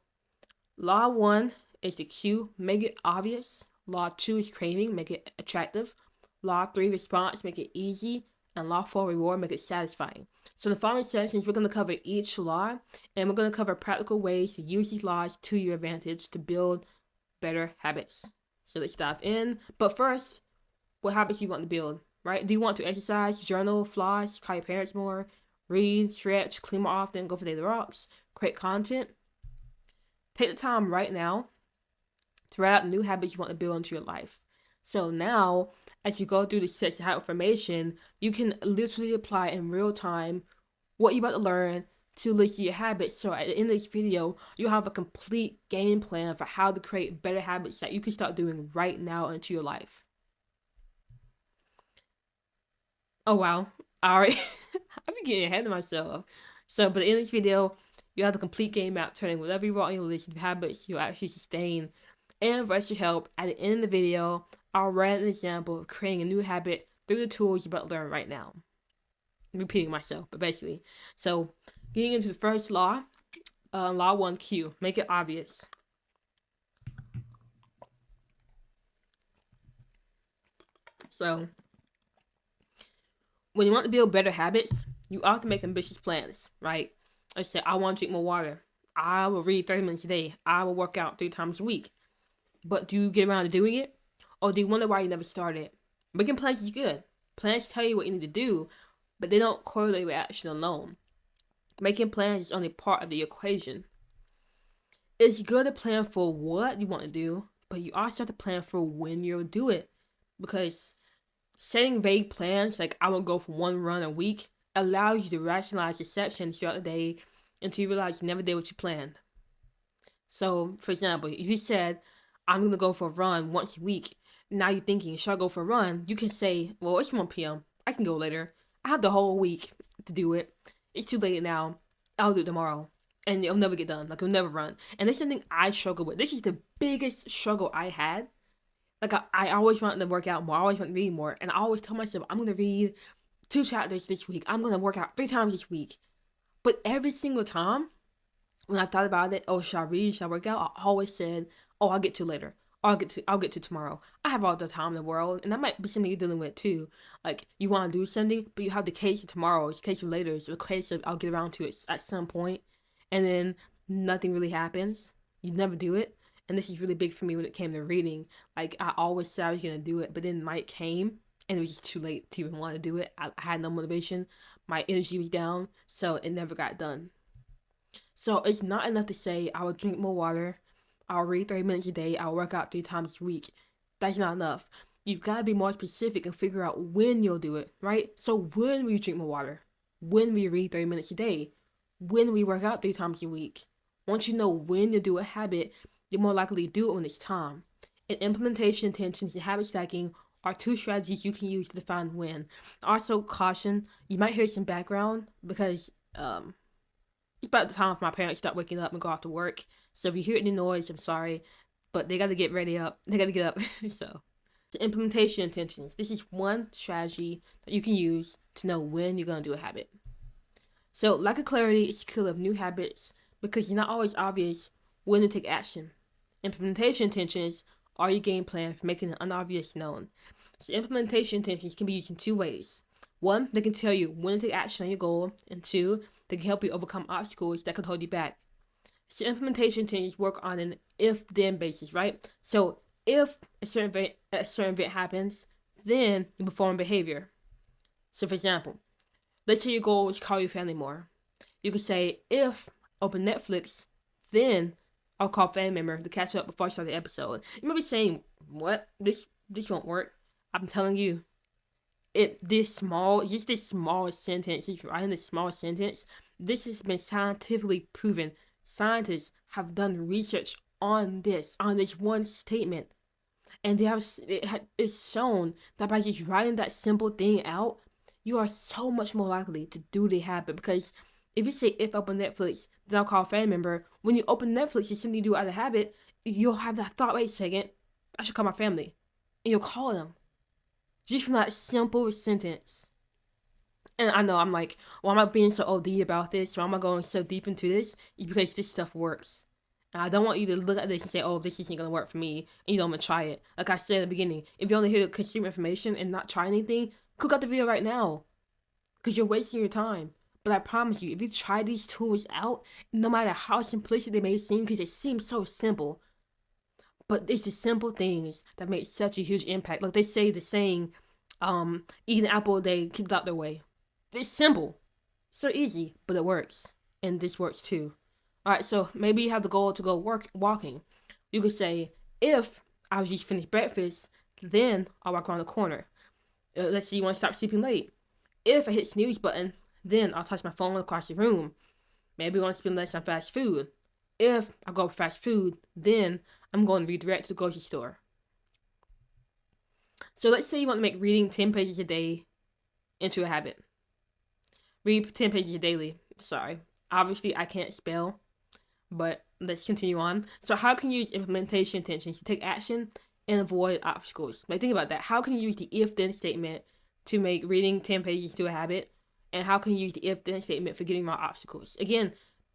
law 1 is the cue, make it obvious. Law 2 is craving, make it attractive. Law 3, response, make it easy. And law 4, reward, make it satisfying. So in the following sessions, we're going to cover each law, and we're going to cover practical ways to use these laws to your advantage to build better habits. So let's dive in. But first, what habits do you want to build, right? Do you want to exercise, journal, floss, call your parents more, read, stretch, clean more often, go for daily walks, create content? Take the time right now to write out new habits you want to build into your life. So now, as you go through the steps to have information, you can literally apply in real time what you're about to learn to list your habits. So at the end of this video, you'll have a complete game plan for how to create better habits that you can start doing right now into your life. Oh wow, alright. I've been getting ahead of myself. So, but in this video, you have the complete game map turning whatever you want on your list of habits you'll actually sustain. And for extra help, at the end of the video, I'll write an example of creating a new habit through the tools you're about to learn right now. I'm repeating myself, but basically. So, getting into the first law, law 1, cue, make it obvious. So, when you want to build better habits, you often make ambitious plans, right? Let's say, I want to drink more water. I will read 30 minutes a day. I will work out 3 times a week. But do you get around to doing it? Or do you wonder why you never started? Making plans is good. Plans tell you what you need to do, but they don't correlate with action alone. Making plans is only part of the equation. It's good to plan for what you want to do, but you also have to plan for when you'll do it. Because setting vague plans, like I will go for 1 run a week, allows you to rationalize your sections throughout the day until you realize you never did what you planned. So, for example, if you said, I'm going to go for a run once a week, now you're thinking, should I go for a run? You can say, well, it's 1 p.m. I can go later. I have the whole week to do it. It's too late now. I'll do it tomorrow. And it'll never get done. Like, it'll never run. And this is something I struggle with. This is the biggest struggle I had. Like, I always wanted to work out more. I always wanted to read more. And I always tell myself, I'm going to read 2 chapters this week. I'm going to work out 3 times this week. But every single time, when I thought about it, oh, should I read? Should I work out? I always said, oh, I'll get to it later. I'll get to tomorrow. I have all the time in the world, and that might be something you're dealing with too. Like you want to do something, but you have the case of tomorrow, it's the case of later, it's the case of I'll get around to it at some point, and then nothing really happens. You never do it, and this is really big for me when it came to reading. Like I always said I was gonna do it, but then night came, and it was just too late to even want to do it. I had no motivation, my energy was down, so it never got done. So it's not enough to say I will drink more water, I'll read 30 minutes a day, I'll work out 3 times a week. That's not enough. You've got to be more specific and figure out when you'll do it, right? So when will you drink more water? When will you read 30 minutes a day? When will you work out 3 times a week? Once you know when you do a habit, you're more likely to do it when it's time. And implementation intentions and habit stacking are two strategies you can use to define when. Also, caution, you might hear some background because it's about the time for my parents start waking up and go off to work. So if you hear any noise, I'm sorry, but they got to get ready up. They got to get up. So implementation intentions. This is one strategy that you can use to know when you're going to do a habit. So lack of clarity is the killer of new habits because it's not always obvious when to take action. Implementation intentions are your game plan for making the unobvious known. So implementation intentions can be used in 2 ways. 1, they can tell you when to take action on your goal, and 2, they can help you overcome obstacles that could hold you back. So implementation intentions work on an if-then basis, right? So if a certain event happens, then you perform behavior. So for example, let's say your goal is to call your family more. You could say, if open Netflix, then I'll call a family member to catch up before I start the episode. You might be saying, what? This won't work. I'm telling you, this small sentence, just writing this small sentence, this has been scientifically proven. Scientists have done research on this one statement, and it's shown that by just writing that simple thing out, you are so much more likely to do the habit. Because if you say, if I open Netflix, then I'll call a family member, when you open Netflix, you simply do it out of habit, you'll have that thought, wait a second, I should call my family, and you'll call them just from that simple sentence. And I know I'm like, why am I being so OD about this? Why am I going so deep into this? It's because this stuff works. And I don't want you to look at this and say, oh, this isn't going to work for me, and you don't want to try it. Like I said at the beginning, if you only hear the consumer information and not try anything, click out the video right now. Because you're wasting your time. But I promise you, if you try these tools out, no matter how simplistic they may seem, because they seem so simple, but it's the simple things that make such a huge impact. Like they say the saying, eat an apple a day, keep it out their way. It's simple. So easy, but it works. And this works too. Alright, so maybe you have the goal to go walking. You could say, if I was just finished breakfast, then I'll walk around the corner. Let's say you want to stop sleeping late. If I hit snooze button, then I'll touch my phone across the room. Maybe I want to spend less on fast food. If I go for fast food, then I'm going to redirect to the grocery store. So let's say you want to make reading 10 pages a day into a habit. Read 10 pages daily. Sorry. Obviously, I can't spell, but let's continue on. So how can you use implementation intentions to take action and avoid obstacles? Like, think about that. How can you use the if-then statement to make reading 10 pages to a habit? And how can you use the if-then statement for getting more obstacles? Again,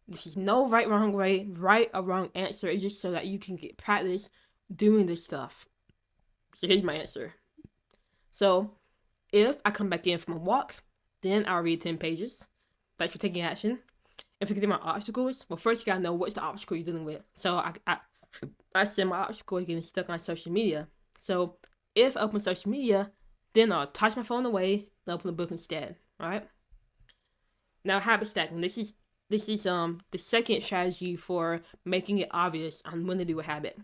this is no right or wrong answer. It's just so that you can get practice doing this stuff. So here's my answer. So if I come back in from a walk, then I'll read 10 pages. That's for taking action. If you're getting my obstacles, well, first you gotta know what's the obstacle you're dealing with. So I said my obstacle is getting stuck on social media. So if I open social media, then I'll toss my phone away and open a book instead. Alright? Now habit stacking. This is the second strategy for making it obvious on when to do a habit.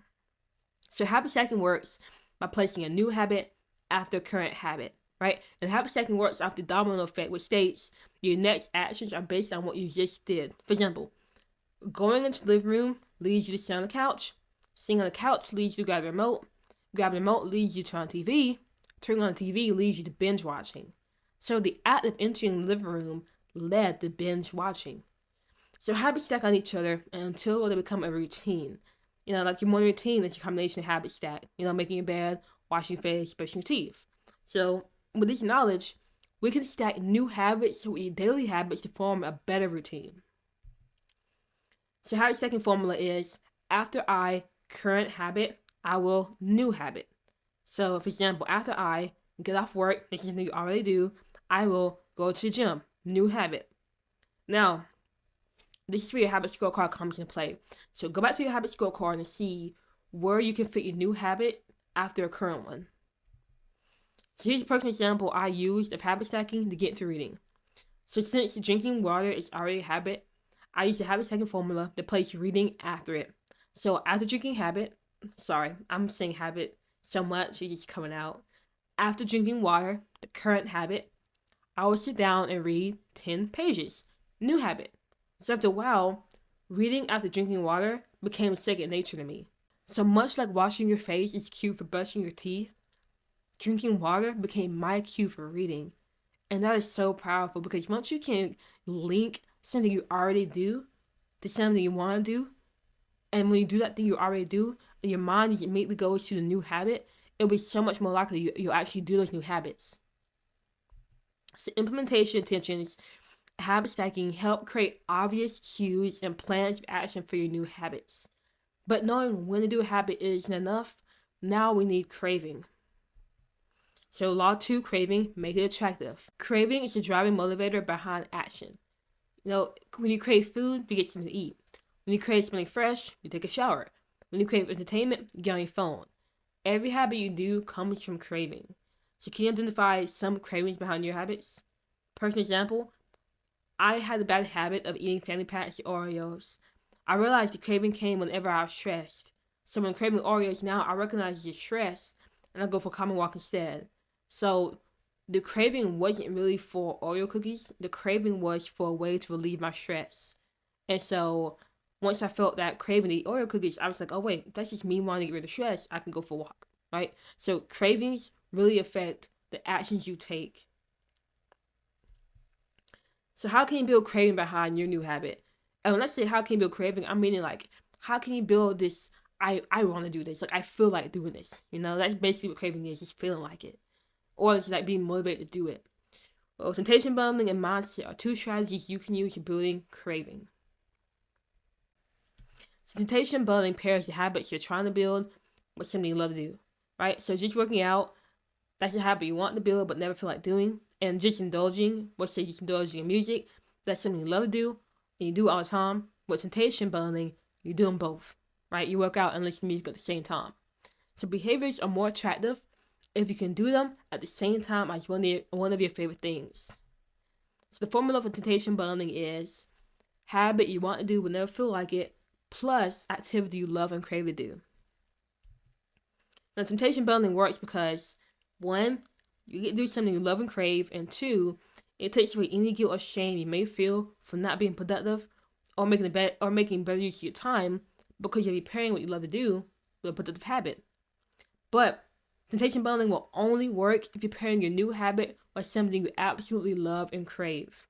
So habit stacking works by placing a new habit after current habit. Right? And habit stacking works off the domino effect, which states your next actions are based on what you just did. For example, going into the living room leads you to sit on the couch. Sitting on the couch leads you to grab the remote. Grabbing the remote leads you to turn on TV. Turning on the TV leads you to binge watching. So the act of entering the living room led to binge watching. So habits stack on each other until they become a routine. Like your morning routine is a combination of habit stack. Making your bed, washing your face, brushing your teeth. So with this knowledge, we can stack new habits with your daily habits to form a better routine. So habit stacking formula is, after I, current habit, I will new habit. So, for example, after I get off work, this is something you already do, I will go to the gym. New habit. Now, this is where your habit scorecard comes into play. So, go back to your habit scorecard and see where you can fit your new habit after a current one. So, here's a personal example I used of habit stacking to get into reading. So, since drinking water is already a habit, I use the habit stacking formula to place reading after it. So, after drinking habit, sorry, I'm saying habit so much, it's just coming out. After drinking water, the current habit, I will sit down and read 10 pages. New habit. So after a while, reading after drinking water became second nature to me. So much like washing your face is cue for brushing your teeth, drinking water became my cue for reading. And that is so powerful because once you can link something you already do to something you want to do, and when you do that thing you already do, and your mind just immediately goes to the new habit, it'll be so much more likely you'll actually do those new habits. So implementation intentions, habit stacking help create obvious cues and plans of action for your new habits. But knowing when to do a habit isn't enough. Now we need craving. So law 2, craving, make it attractive. Craving is the driving motivator behind action. When you crave food, you get something to eat. When you crave something fresh, you take a shower. When you crave entertainment, you get on your phone. Every habit you do comes from craving. So can you identify some cravings behind your habits? Personal example, I had the bad habit of eating family packs of Oreos. I realized the craving came whenever I was stressed. So when craving Oreos now, I recognize it's stress and I go for common walk instead. So the craving wasn't really for Oreo cookies. The craving was for a way to relieve my stress. And so once I felt that craving to eat Oreo cookies, I was like, oh wait, that's just me wanting to get rid of stress. I can go for a walk, right? So cravings really affect the actions you take. So how can you build craving behind your new habit? And when I say how can you build craving, I'm meaning like, how can you build this, I want to do this. Like, I feel like doing this. That's basically what craving is, just feeling like it. Or it's like being motivated to do it. Well, temptation bundling and mindset are two strategies you can use for building craving. So temptation bundling pairs the habits you're trying to build with something you love to do, right? So just working out, that's a habit you want to build but never feel like doing. And just indulging, let's say just indulging in music, that's something you love to do and you do it all the time. With temptation bundling, you do them both, right? You work out and listen to music at the same time. So behaviors are more attractive if you can do them at the same time as one of your favorite things. So the formula for temptation bundling is habit you want to do but never feel like it, plus activity you love and crave to do. Now temptation bundling works because 1, you get to do something you love and crave, and 2, it takes away any guilt or shame you may feel for not being productive or making better use of your time because you're pairing what you love to do with a productive habit. But temptation bundling will only work if you're pairing your new habit with something you absolutely love and crave.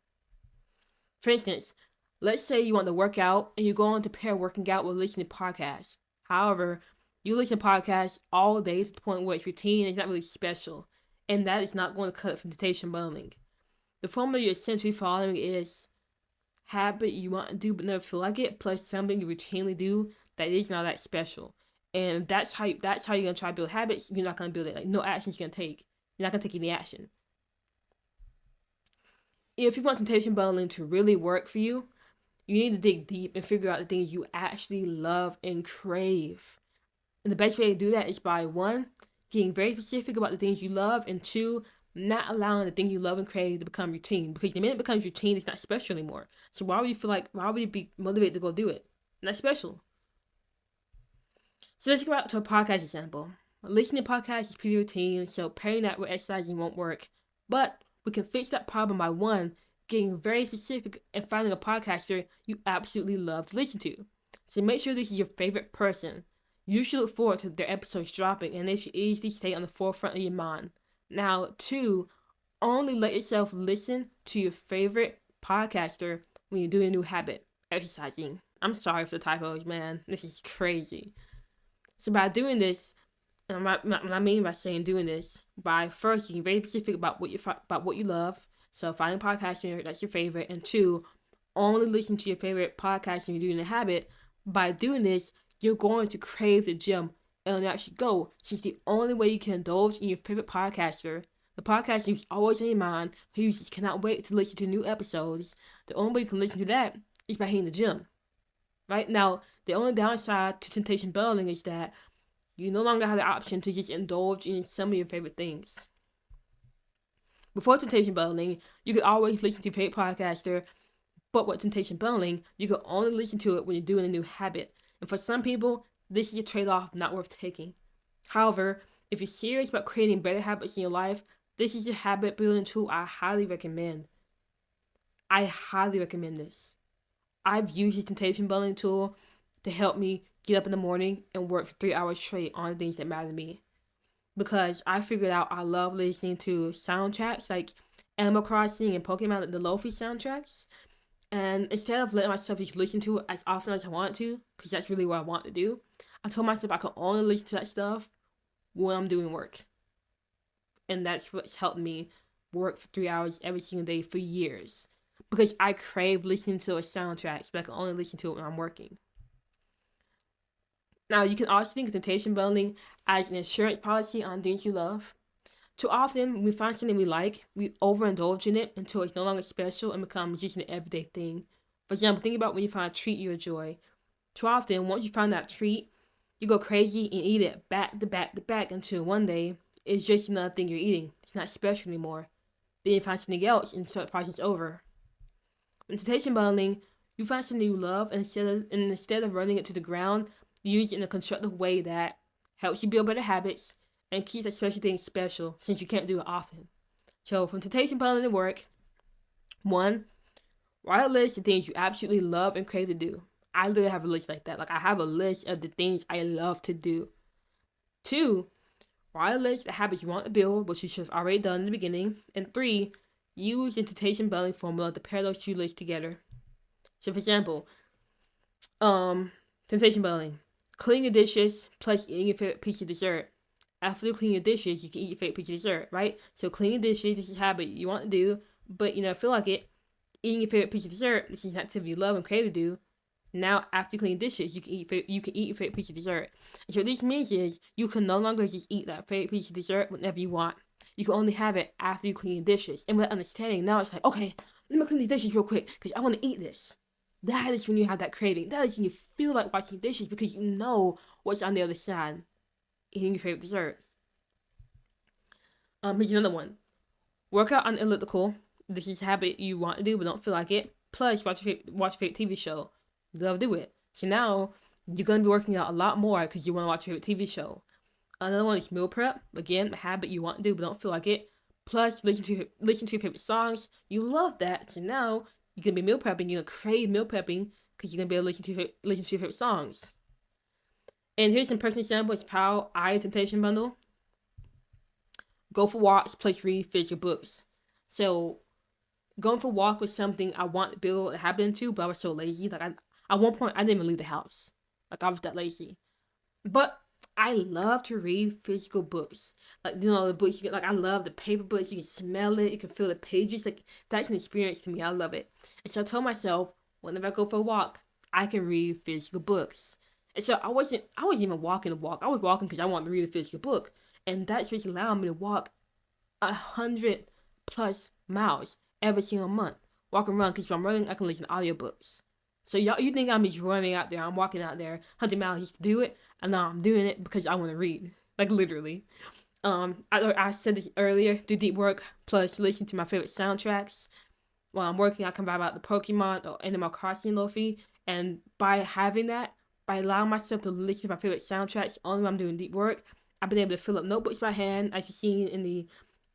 For instance, let's say you want to work out and you're going to pair working out with listening to podcasts. However, you listen to podcasts all day to the point where it's routine and it's not really special. And that is not going to cut it from temptation bundling. The formula you're essentially following is habit you want to do but never feel like it, plus something you routinely do that is not that special. And that's how you're gonna try to build habits. You're not gonna build it. Like, no action's gonna take. You're not gonna take any action. If you want temptation bundling to really work for you, you need to dig deep and figure out the things you actually love and crave. And the best way to do that is by 1, getting very specific about the things you love, and 2, not allowing the thing you love and crave to become routine. Because the minute it becomes routine, it's not special anymore. So why would you be motivated to go do it? Not special. So let's go out to a podcast example. Listening to podcasts is pretty routine, so pairing that with exercising won't work. But we can fix that problem by 1, getting very specific and finding a podcaster you absolutely love to listen to. So make sure this is your favorite person. You should look forward to their episodes dropping, and they should easily stay on the forefront of your mind. Now, 2, only let yourself listen to your favorite podcaster when you're doing a new habit, exercising. I'm sorry for the typos, man. This is crazy. So by doing this, and what I mean by saying doing this, by first being very specific about what you love. So finding a podcaster that's your favorite, and 2, only listen to your favorite podcast when you're doing a habit. By doing this, you're going to crave the gym and actually go. Since the only way you can indulge in your favorite podcaster, the podcast who's always in your mind, who you just cannot wait to listen to new episodes, the only way you can listen to that is by hitting the gym. Right? Now, the only downside to temptation building is that you no longer have the option to just indulge in some of your favorite things. Before temptation building, you could always listen to your favorite podcaster, but with temptation building, you can only listen to it when you're doing a new habit. And for some people, this is a trade-off not worth taking. However, if you're serious about creating better habits in your life, this is a habit building tool I highly recommend. I highly recommend this. I've used the temptation building tool to help me get up in the morning and work for 3 hours straight on the things that matter to me. Because I figured out I love listening to soundtracks like Animal Crossing and Pokemon, the Lo-Fi soundtracks. And instead of letting myself just listen to it as often as I want to, because that's really what I want to do, I told myself I could only listen to that stuff when I'm doing work. And that's what's helped me work for 3 hours every single day for years. Because I crave listening to a soundtrack, but I can only listen to it when I'm working. Now, you can also think of temptation building as an insurance policy on things you love. Too often, when we find something we like, we overindulge in it until it's no longer special and becomes just an everyday thing. For example, think about when you find a treat you enjoy. Too often, once you find that treat, you go crazy and eat it back to back to back until one day, it's just another thing you're eating. It's not special anymore. Then you find something else and start the process over. In temptation building, you find something you love, and instead of running it to the ground, you use it in a constructive way that helps you build better habits and keeps that special thing special, since you can't do it often. So from temptation building to work, 1, write a list of things you absolutely love and crave to do. I literally have a list like that. Like, I have a list of the things I love to do. 2, write a list of habits you want to build, which you should have already done in the beginning. And 3, use the temptation building formula to pair those 2 lists together. So for example, temptation building. Clean your dishes plus eating your favorite piece of dessert. After you clean your dishes, you can eat your favorite piece of dessert, right? So clean your dishes, this is a habit you want to do, but you feel like it. Eating your favorite piece of dessert, this is an activity you love and crave to do. Now, after you clean dishes, you can eat your favorite piece of dessert. And so what this means is you can no longer just eat that favorite piece of dessert whenever you want. You can only have it after you clean your dishes. And with that understanding, now it's like, okay, let me clean these dishes real quick because I want to eat this. That is when you have that craving. That is when you feel like washing dishes because you know what's on the other side. Eating your favorite dessert. Here's another one. Work out on the elliptical. This is a habit you want to do but don't feel like it. Plus, watch your favorite TV show. You love to do it. So now, you're going to be working out a lot more because you want to watch your favorite TV show. Another one is meal prep. Again, a habit you want to do but don't feel like it. Plus, listen to your favorite songs. You love that. So now, you're going to be meal prepping. You're going to crave meal prepping because you're going to be able to listen to your favorite songs. And here's some personal examples of how I temptation bundle. Go for walks, plus read physical books. So, going for a walk was something I want to build a habit into, but I was so lazy. Like, at one point, I didn't even leave the house. Like, I was that lazy. But I love to read physical books. Like, the books you get, like, I love the paper books. You can smell it. You can feel the pages. Like, that's an experience to me. I love it. And so I told myself, whenever I go for a walk, I can read physical books. And so I wasn't even walking to walk. I was walking because I wanted to read a physical book. And that's just allowed me to walk 100+ miles every single month. Walk and run, because if I'm running, I can listen to audiobooks. So you think I'm just running out there, I'm walking out there 100 miles just to do it? And no, I'm doing it because I want to read. Like, literally. I said this earlier, do deep work plus listen to my favorite soundtracks. While I'm working, I can vibe out the Pokemon or Animal Crossing Lo-Fi. And by having that, by allowing myself to listen to my favorite soundtracks only when I'm doing deep work, I've been able to fill up notebooks by hand, as you've seen in the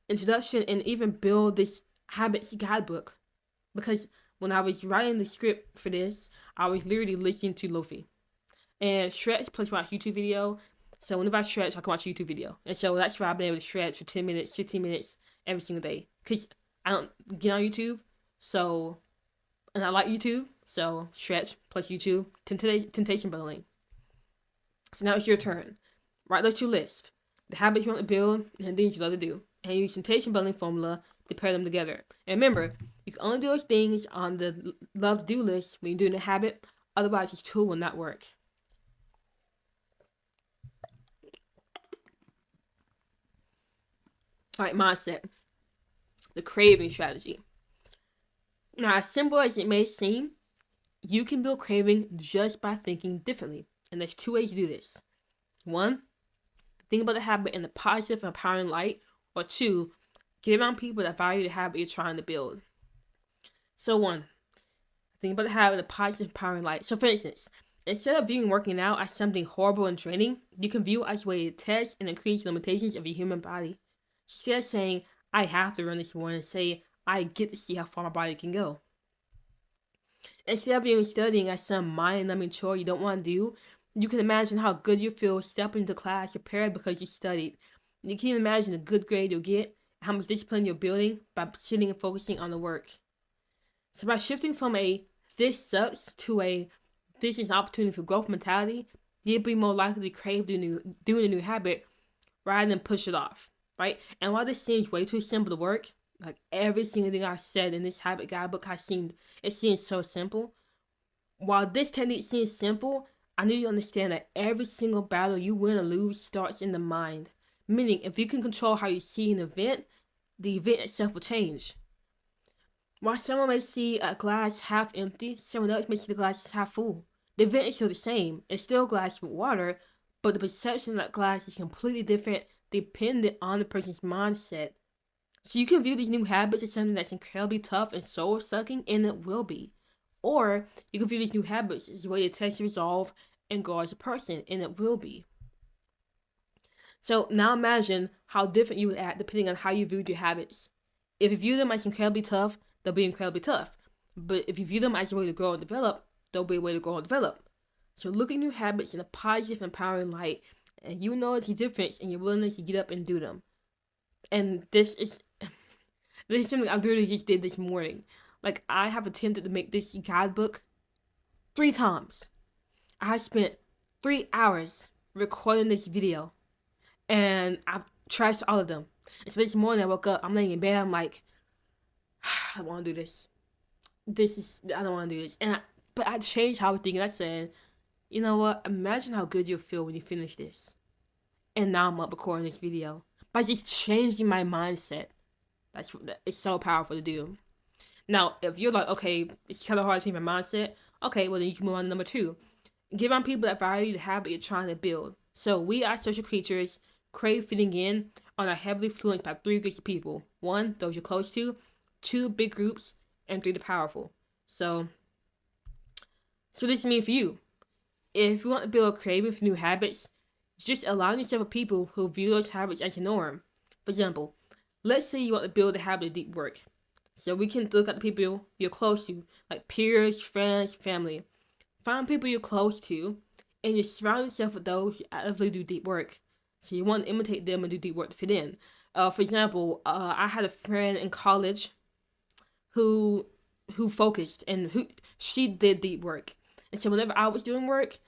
introduction, and even build this habits guidebook. Because when I was writing the script for this, I was literally listening to Lo-Fi. And stretch plus watch YouTube video. So whenever I stretch, I can watch a YouTube video. And so that's why I've been able to stretch for 10 minutes, 15 minutes every single day. Because I don't get on YouTube. So, and I like YouTube. So stretch plus YouTube, temptation building. So now it's your turn. Write out your list, the habits you want to build, and things you love to do. And use temptation building formula to pair them together. And remember, you can only do those things on the love to do list when you're doing a habit. Otherwise, this tool will not work. All right, mindset. The craving strategy. Now, as simple as it may seem, you can build craving just by thinking differently. And there's two ways to do this. One, think about the habit in a positive and empowering light. Or two, get around people that value the habit you're trying to build. So one, think about the habit in a positive and empowering light. So for instance, instead of viewing working out as something horrible and draining, you can view it as a way to test and increase the limitations of your human body. Instead of saying, I have to run this morning, say, I get to see how far my body can go. Instead of viewing studying as some mind-numbing chore you don't want to do, you can imagine how good you feel stepping into class prepared because you studied. You can even imagine the good grade you'll get, how much discipline you're building by sitting and focusing on the work. So by shifting from a this sucks to a this is an opportunity for growth mentality, you'll be more likely to crave doing a new habit rather than push it off, right? And while this seems way too simple to work, like every single thing I said in this habit guidebook, it seems so simple. While this technique seems simple, I need you to understand that every single battle you win or lose starts in the mind. Meaning, if you can control how you see an event, the event itself will change. While someone may see a glass half empty, someone else may see the glass half full. The event is still the same. It's still a glass with water, but the perception of that glass is completely different dependent on the person's mindset. So you can view these new habits as something that's incredibly tough and soul-sucking, and it will be. Or you can view these new habits as a way to test your resolve and grow as a person, and it will be. So now imagine how different you would act depending on how you viewed your habits. If you view them as incredibly tough, they'll be incredibly tough. But if you view them as a way to grow and develop, they'll be a way to grow and develop. So look at new habits in a positive, empowering light, and you know the difference in your willingness to get up and do them. And this is something I literally just did this morning. Like, I have attempted to make this guidebook 3 times. I have spent 3 hours recording this video, and I've trashed all of them. And so this morning I woke up, I'm laying in bed, I'm like, I don't want to do this. I don't want to do this. But I changed how I was thinking. I said, you know what? Imagine how good you'll feel when you finish this. And now I'm up recording this video. By just changing my mindset. It's so powerful to do. Now, if you're like, okay, it's kind of hard to change my mindset. Okay, well then you can move on to number 2. Get around people that value the habit you're trying to build. So we are social creatures, crave fitting in, and are heavily influenced by 3 groups of people. 1, those you're close to. 2, big groups. And 3, the powerful. So this means for you. If you want to build a craving for new habits, just align yourself with people who view those habits as a norm. For example, let's say you want to build a habit of deep work. So we can look at the people you're close to, like peers, friends, family. Find people you're close to, and you surround yourself with those who actively do deep work. So you want to imitate them and do deep work to fit in. For example, I had a friend in college who focused and she did deep work. And so whenever I was doing work,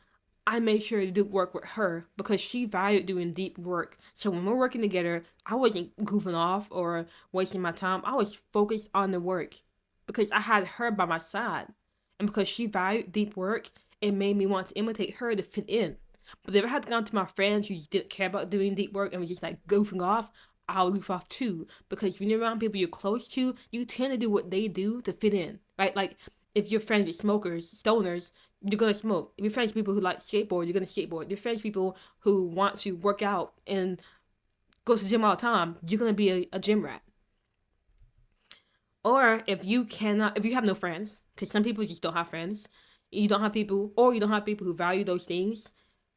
I made sure to do work with her because she valued doing deep work. So when we're working together, I wasn't goofing off or wasting my time. I was focused on the work because I had her by my side. And because she valued deep work, it made me want to imitate her to fit in. But if I had gone to my friends who just didn't care about doing deep work and was just like goofing off, I'll goof off too. Because when you're around people you're close to, you tend to do what they do to fit in, right? Like, if you're friends with smokers, stoners, you're gonna smoke. If you're friends with people who like skateboard, you're gonna skateboard. If you're friends with people who want to work out and go to the gym all the time, you're gonna be a gym rat. Or if you have no friends, because some people just don't have friends, you don't have people who value those things,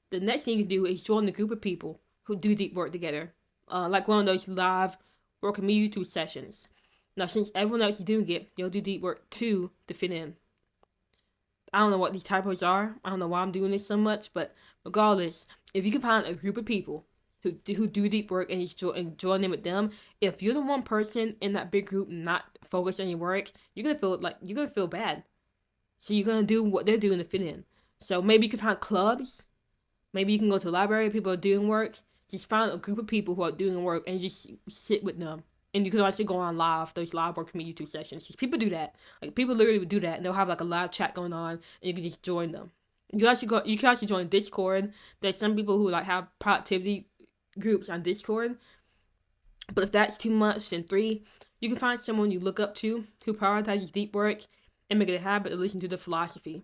the next thing you can do is join a group of people who do deep work together. Like one of those live work with me YouTube sessions. Now, since everyone else is doing it, you'll do deep work too to fit in. I don't know what these typos are. I don't know why I'm doing this so much, but regardless, if you can find a group of people who do deep work and join in with them, if you're the one person in that big group not focused on your work, you're gonna feel bad. So you're gonna do what they're doing to fit in. So maybe you can find clubs. Maybe you can go to the library. People are doing work. Just find a group of people who are doing work and just sit with them. And you can also go on those live work community YouTube sessions. People do that. Like, people literally would do that, and they'll have like a live chat going on, and you can just join them. You can actually join Discord. There's some people who like have productivity groups on Discord. But if that's too much, then 3, you can find someone you look up to who prioritizes deep work and make it a habit to listen to the philosophy.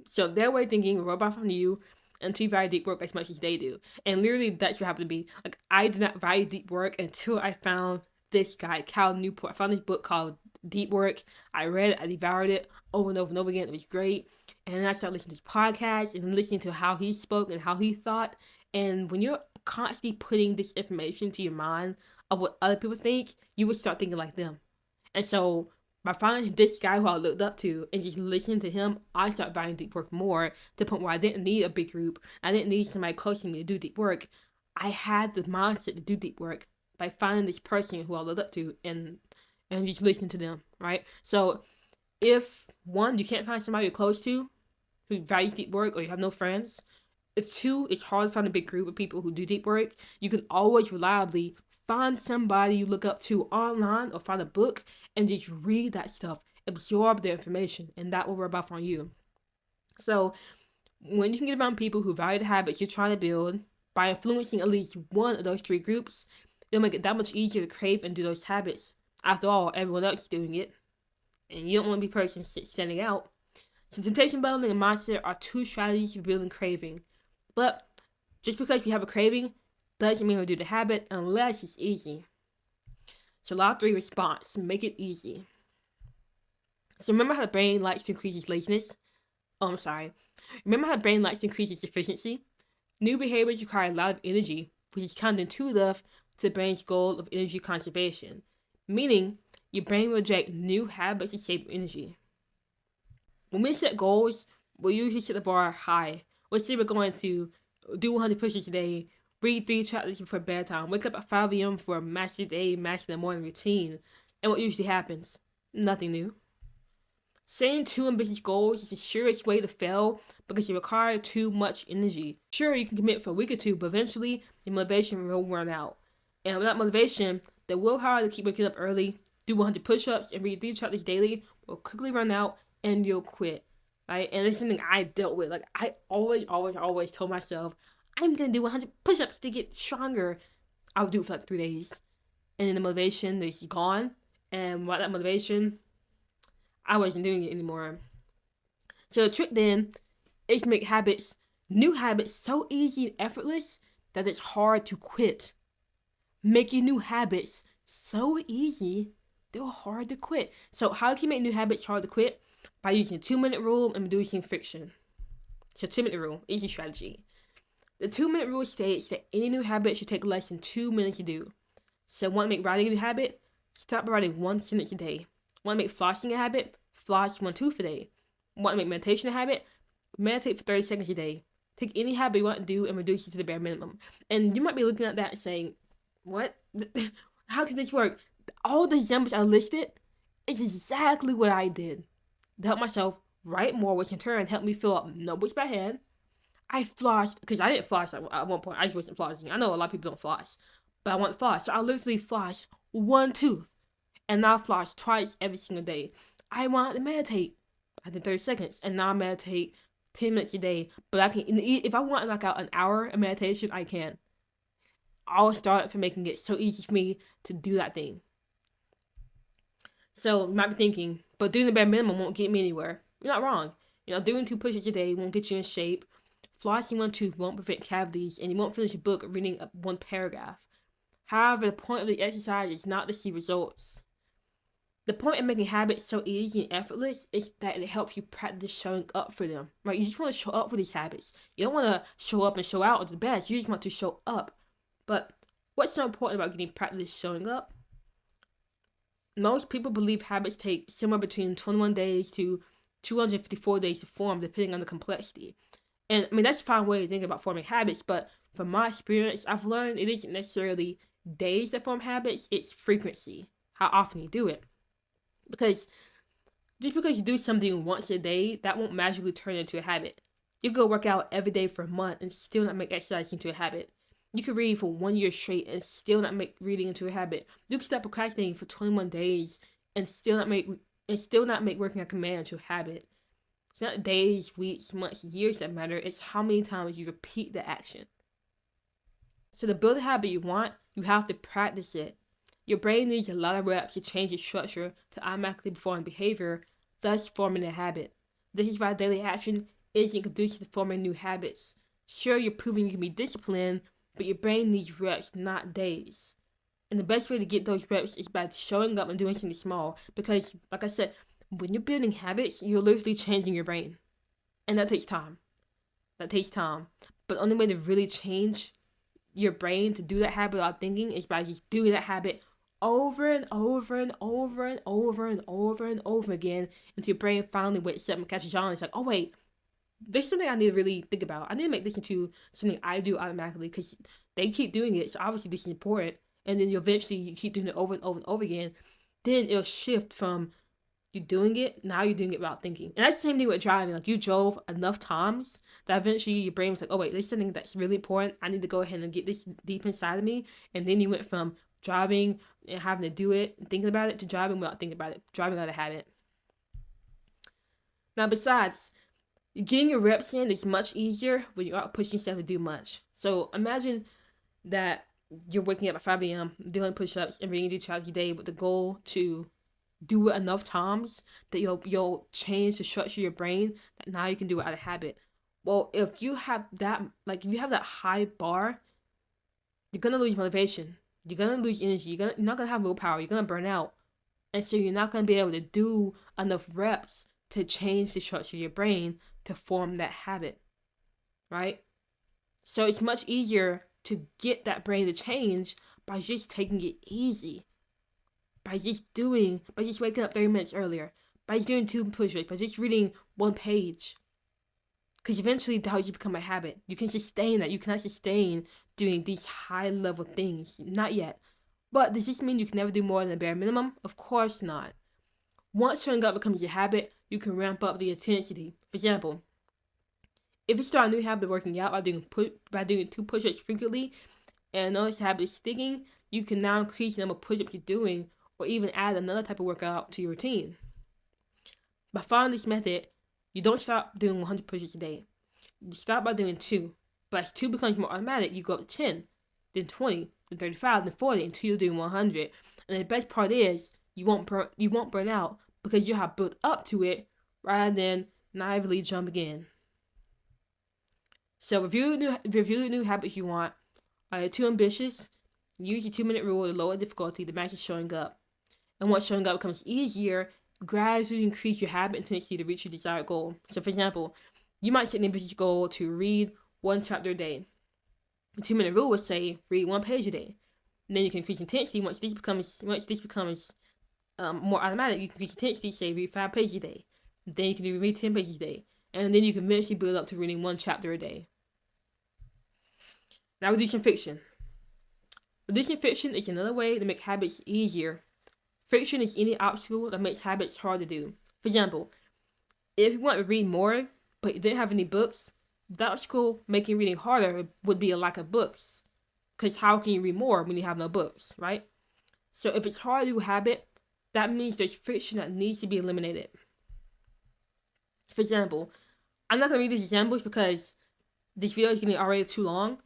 So their way of thinking will rub off on you until you value deep work as much as they do. And literally, that's what happened to me. Like, I did not value deep work until I found this guy, Cal Newport. I found this book called Deep Work. I read it, I devoured it over and over and over again. It was great. And then I started listening to his podcast and listening to how he spoke and how he thought. And when you're constantly putting this information to your mind of what other people think, you would start thinking like them. And so by finding this guy who I looked up to and just listening to him, I started valuing deep work more, to the point where I didn't need a big group. I didn't need somebody coaching me to do deep work. I had the mindset to do deep work by finding this person who I looked up to and just listening to them, right? So if 1, you can't find somebody you're close to who values deep work, or you have no friends. If 2, it's hard to find a big group of people who do deep work, you can always reliably find somebody you look up to online or find a book and just read that stuff, absorb the information, and that will rub off on you. So when you can get around people who value the habits you're trying to build by influencing at least one of those 3 groups, it'll make it that much easier to crave and do those habits. After all, everyone else is doing it, and you don't want to be the person standing out. So temptation building and mindset are 2 strategies for building craving. But just because we have a craving doesn't mean we do the habit unless it's easy. So law 3 response, make it easy. So remember how the brain likes to increase its laziness? Remember how the brain likes to increase its efficiency? New behaviors require a lot of energy, which is counterintuitive to the brain's goal of energy conservation. Meaning, your brain will reject new habits to save energy. When we set goals, we usually set the bar high. Let's say we're going to do 100 push-ups a day, read 3 chapters before bedtime, wake up at 5 a.m. for a master day, master the morning routine. And what usually happens? Nothing new. Setting too ambitious goals is the surest way to fail because they require too much energy. Sure, you can commit for a week or 2, but eventually your motivation will run out. And without motivation, the willpower to keep waking up early, do 100 push-ups, and read 3 chapters daily will quickly run out and you'll quit. Right? And it's something I dealt with. Like, I always told myself, I'm going to do 100 push-ups to get stronger. I would do it for like 3 days. And then the motivation is gone. And without that motivation, I wasn't doing it anymore. So the trick then is to make new habits, so easy and effortless that it's hard to quit. Making new habits so easy, they're hard to quit. So how can you make new habits hard to quit? By using the 2-minute rule and reducing friction. So 2-minute rule, easy strategy. The 2-minute rule states that any new habit should take less than 2 minutes to do. So want to make writing a new habit? Start by writing 1 sentence a day. Want to make flossing a habit? Floss 1 tooth a day. Want to make meditation a habit? Meditate for 30 seconds a day. Take any habit you want to do and reduce it to the bare minimum. And you might be looking at that and saying, what? How can this work? All the examples I listed is exactly what I did to help myself write more, which in turn helped me fill up notebooks by hand. I flossed, because I didn't floss at one point. I just wasn't flossing. I know a lot of people don't floss, but I want to floss. So I literally flossed 1 tooth, and now I floss twice every single day. I wanted to meditate. I did 30 seconds, and now I meditate 10 minutes a day. But I can, if I want to knock out an hour of meditation, I can. I'll start from making it so easy for me to do that thing. So you might be thinking, but doing the bare minimum won't get me anywhere. You're not wrong. Doing 2 push-ups a day won't get you in shape. Flossing 1 tooth won't prevent cavities, and you won't finish a book reading 1 paragraph. However, the point of the exercise is not to see results. The point of making habits so easy and effortless is that it helps you practice showing up for them, right? You just want to show up for these habits. You don't want to show up and show out at the best. You just want to show up. But what's so important about getting practice showing up? Most people believe habits take somewhere between 21 days to 254 days to form, depending on the complexity. And I mean, that's a fine way to think about forming habits, but from my experience, I've learned it isn't necessarily days that form habits, it's frequency, how often you do it. Because just because you do something once a day, that won't magically turn into a habit. You can go work out every day for a month and still not make exercise into a habit. You can read for 1 year straight and still not make reading into a habit. You can stop procrastinating for 21 days and still not make working on command into a habit. It's not days, weeks, months, years that matter. It's how many times you repeat the action. So to build a habit you want, you have to practice it. Your brain needs a lot of reps to change its structure to automatically perform behavior, thus forming a habit. This is why daily action isn't conducive to forming new habits. Sure, you're proving you can be disciplined, but your brain needs reps, not days. And the best way to get those reps is by showing up and doing something small. Because, like I said, when you're building habits, you're literally changing your brain. And that takes time. That takes time. But the only way to really change your brain to do that habit without thinking is by just doing that habit over and over and over and over and over and over again until your brain finally wakes up and catches on. It's like, oh wait, there's something I need to really think about. I need to make this into something I do automatically because they keep doing it, so obviously this is important. And then you keep doing it over and over and over again. Then it'll shift from you doing it, now you're doing it without thinking. And that's the same thing with driving. Like you drove enough times that eventually your brain was like, oh wait, there's something that's really important. I need to go ahead and get this deep inside of me. And then you went from driving and having to do it and thinking about it to driving without thinking about it, driving out of habit. Now besides, getting your reps in is much easier when you aren't pushing yourself to do much. So imagine that you're waking up at 5 a.m., doing push-ups and reading your challenge day with the goal to do it enough times that you'll change the structure of your brain that now you can do it out of habit. Well, if you have that high bar, you're gonna lose motivation. You're gonna lose energy. You're not gonna have willpower. You're gonna burn out, and so you're not gonna be able to do enough reps to change the structure of your brain to form that habit, right? So it's much easier to get that brain to change by just taking it easy. By just waking up 30 minutes earlier, by just doing 2 push-ups, by just reading 1 page. Because eventually that will just become a habit. You can sustain that. You cannot sustain doing these high-level things. Not yet. But does this mean you can never do more than the bare minimum? Of course not. Once showing up becomes a habit, you can ramp up the intensity. For example, if you start a new habit of working out by doing 2 push-ups frequently, and notice habit is sticking, you can now increase the number of push-ups you're doing, or even add another type of workout to your routine. By following this method, you don't stop doing 100 push-ups a day. You start by doing 2. But as 2 becomes more automatic, you go up to 10, then 20, then 35, then 40, until you're doing 100. And the best part is, you won't burn out because you have built up to it rather than naively jumping in. So review the new habits you want. Are they too ambitious? Use your 2-minute rule to lower difficulty to match showing up. And once showing up becomes easier, gradually increase your habit intensity to reach your desired goal. So for example, you might set an ambitious goal to read 1 chapter a day. The 2-minute rule would say read 1 page a day. And then you can increase intensity once this becomes more automatic. You can increase intensity, say read 5 pages a day. Then you can read 10 pages a day. And then you can eventually build up to reading 1 chapter a day. Now reducing friction. Reducing friction is another way to make habits easier. Friction is any obstacle that makes habits hard to do. For example, if you want to read more, but you didn't have any books, the obstacle making reading harder would be a lack of books. Because how can you read more when you have no books, right? So if it's hard to do a habit, that means there's friction that needs to be eliminated. For example, I'm not going to read these examples because this video is getting already too long,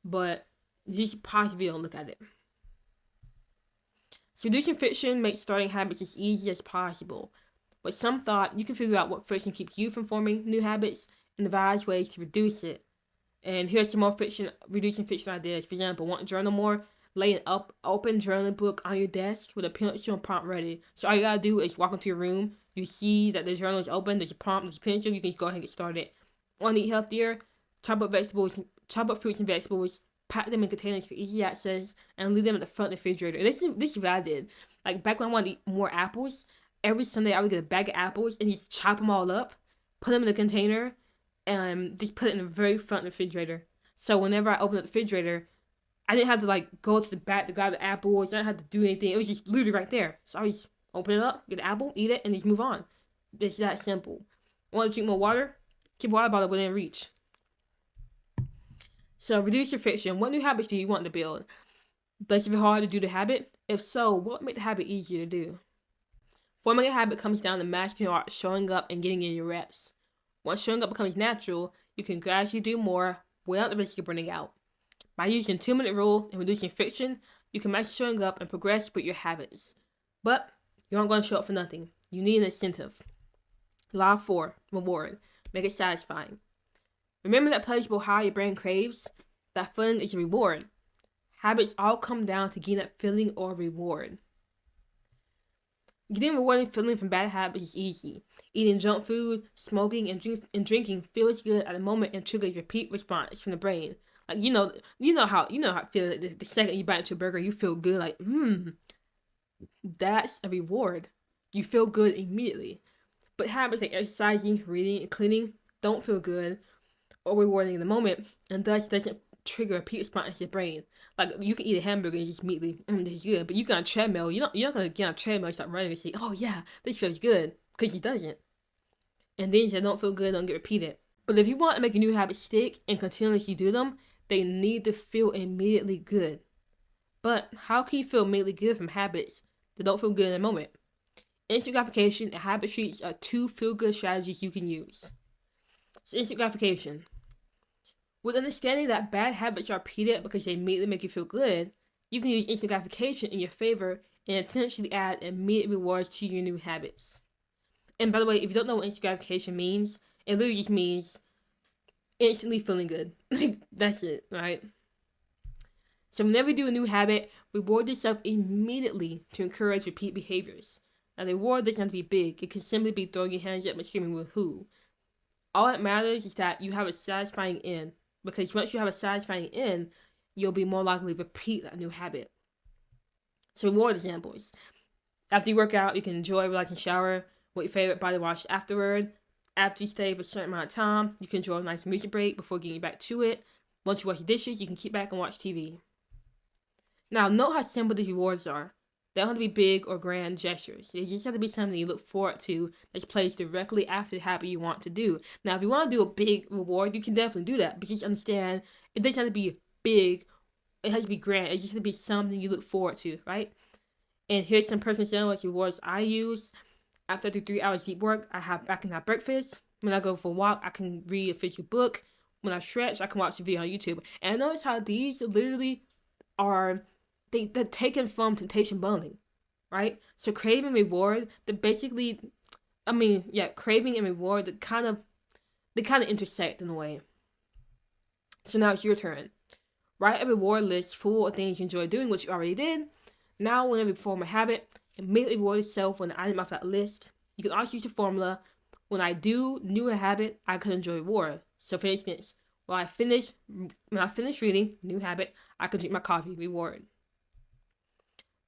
but you should pause the video and look at it. So reducing friction makes starting habits as easy as possible. With some thought, you can figure out what friction keeps you from forming new habits and the various ways to reduce it. And here's some more reducing friction ideas. For example, want to journal more? Lay an open journaling book on your desk with a pencil and prompt ready. So all you gotta do is walk into your room. You see that the journal is open. There's a prompt. There's a pencil. You can just go ahead and get started. Want to eat healthier? Chop up fruits and vegetables. Pack them in containers for easy access, and leave them at the front of the refrigerator. This is what I did. Like back when I wanted to eat more apples, every Sunday I would get a bag of apples and just chop them all up, put them in a container, and just put it in the very front of the refrigerator. So whenever I opened up the refrigerator, I didn't have to like go to the back to grab the apples. I didn't have to do anything. It was just literally right there. So I just open it up, get an apple, eat it, and just move on. It's that simple. Want to drink more water? Keep a water bottle within reach. So reduce your friction. What new habits do you want to build? Does it be hard to do the habit? If so, what would make the habit easier to do? Forming a habit comes down to mastering your art, showing up and getting in your reps. Once showing up becomes natural, you can gradually do more without the risk of burning out. By using 2-minute rule and reducing friction, you can master showing up and progress with your habits. But you aren't going to show up for nothing. You need an incentive. Law 4, reward. Make it satisfying. Remember that pleasurable high your brain craves? That feeling is a reward. Habits all come down to getting that feeling or reward. Getting a rewarding feeling from bad habits is easy. Eating junk food, smoking, and drinking feels good at the moment and triggers repeat response from the brain. Like you know how it feels. The second you bite into a burger, you feel good. Like that's a reward. You feel good immediately. But habits like exercising, reading, and cleaning don't feel good or rewarding in the moment, and thus doesn't trigger a repeat response in your brain. Like you can eat a hamburger and just immediately, this is good. But you get on a treadmill, you're not gonna get on a treadmill and start running and say, oh yeah, this feels good, because it doesn't. And things that don't feel good don't get repeated. But if you want to make a new habit stick and continuously do them, they need to feel immediately good. But how can you feel immediately good from habits that don't feel good in the moment? Instant gratification and habit streaks are 2 feel-good strategies you can use. So instant gratification. With understanding that bad habits are repeated because they immediately make you feel good, you can use instant gratification in your favor and intentionally add immediate rewards to your new habits. And by the way, if you don't know what instant gratification means, it literally just means instantly feeling good. That's it, right? So whenever you do a new habit, reward yourself immediately to encourage repeat behaviors. Now the reward doesn't have to be big. It can simply be throwing your hands up and screaming woohoo. All that matters is that you have a satisfying end. Because once you have a satisfying end, you'll be more likely to repeat that new habit. So reward examples. After you work out, you can enjoy a relaxing shower with your favorite body wash afterward. After you stay for a certain amount of time, you can enjoy a nice music break before getting back to it. Once you wash your dishes, you can keep back and watch TV. Now, note how simple these rewards are. They don't have to be big or grand gestures. They just have to be something you look forward to that plays directly after the habit you want to do. Now, if you want to do a big reward, you can definitely do that. But just understand, it doesn't have to be big. It has to be grand. It just has to be something you look forward to, right? And here's some personal sandwich rewards I use. After I do 3 hours deep work, I can have breakfast. When I go for a walk, I can read a physical book. When I stretch, I can watch a video on YouTube. And notice how these literally are... They're taken from temptation bundling, right? So craving and reward, craving and reward, they kind of intersect in a way. So now it's your turn. Write a reward list full of things you enjoy doing, which you already did. Now, whenever you perform a habit, immediately reward yourself with an item off that list. You can also use the formula, when I do new a habit, I can enjoy reward. So for instance, when I finish reading, new habit, I can drink my coffee, reward.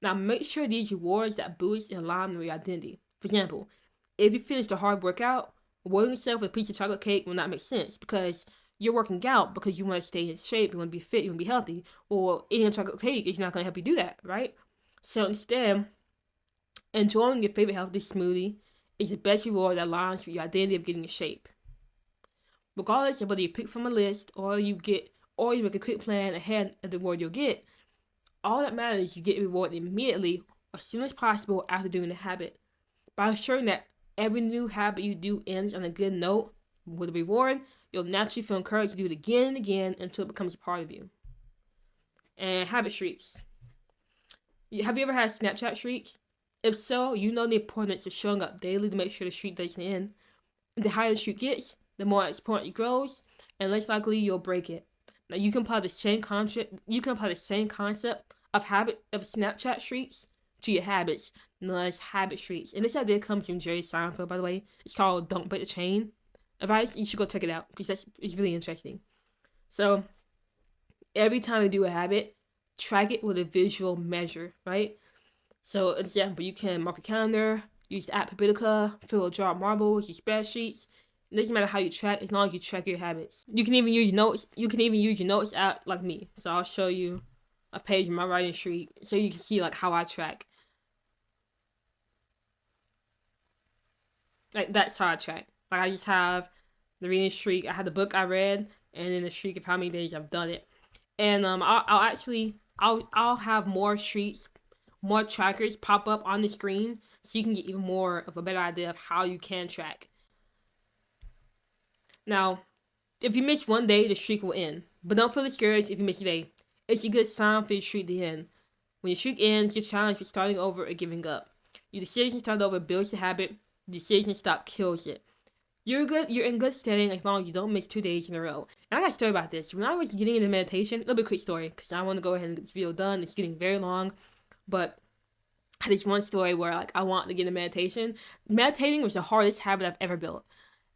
Now, make sure these rewards that boost and align with your identity. For example, if you finish a hard workout, rewarding yourself with a piece of chocolate cake will not make sense because you're working out because you want to stay in shape, you want to be fit, you want to be healthy, or eating a chocolate cake is not going to help you do that, right? So instead, enjoying your favorite healthy smoothie is the best reward that aligns with your identity of getting in shape. Regardless of whether you pick from a list or you make a quick plan ahead of the reward you'll get, all that matters is you get rewarded immediately or as soon as possible after doing the habit. By ensuring that every new habit you do ends on a good note with a reward, you'll naturally feel encouraged to do it again and again until it becomes a part of you. And habit streaks. Have you ever had a Snapchat streak? If so, you know the importance of showing up daily to make sure the streak doesn't end. The higher the streak gets, the more important it grows, and less likely you'll break it. Now you can apply the same concept. Of Snapchat streaks to your habits, known as habit streaks. And this idea comes from Jerry Seinfeld, by the way. It's called "Don't Break the Chain." Advice: you should go check it out because it's really interesting. So every time you do a habit, track it with a visual measure, right? So, example, you can mark a calendar, use the app Habitica, fill a jar of marbles, use spreadsheets. It doesn't matter how you track, as long as you track your habits. You can even use your notes. You can even use your notes app like me. So I'll show you a page of my writing streak so you can see like how I track. Like that's how I track. Like I just have the reading streak. I have the book I read, and then the streak of how many days I've done it. And I'll have more streaks, more trackers pop up on the screen, so you can get even more of a better idea of how you can track. Now, if you miss one day, the streak will end. But don't feel discouraged if you miss a day. It's a good sign for your streak to end. When your streak ends, your challenge for starting over or giving up. Your decision to start over builds the habit. Your decision to stop kills it. You're good. You're in good standing as long as you don't miss 2 days in a row. And I got a story about this. When I was getting into meditation, a little bit quick story because I want to go ahead and get this video done. It's getting very long, but I had this one story where like I wanted to get into meditation. Meditating was the hardest habit I've ever built,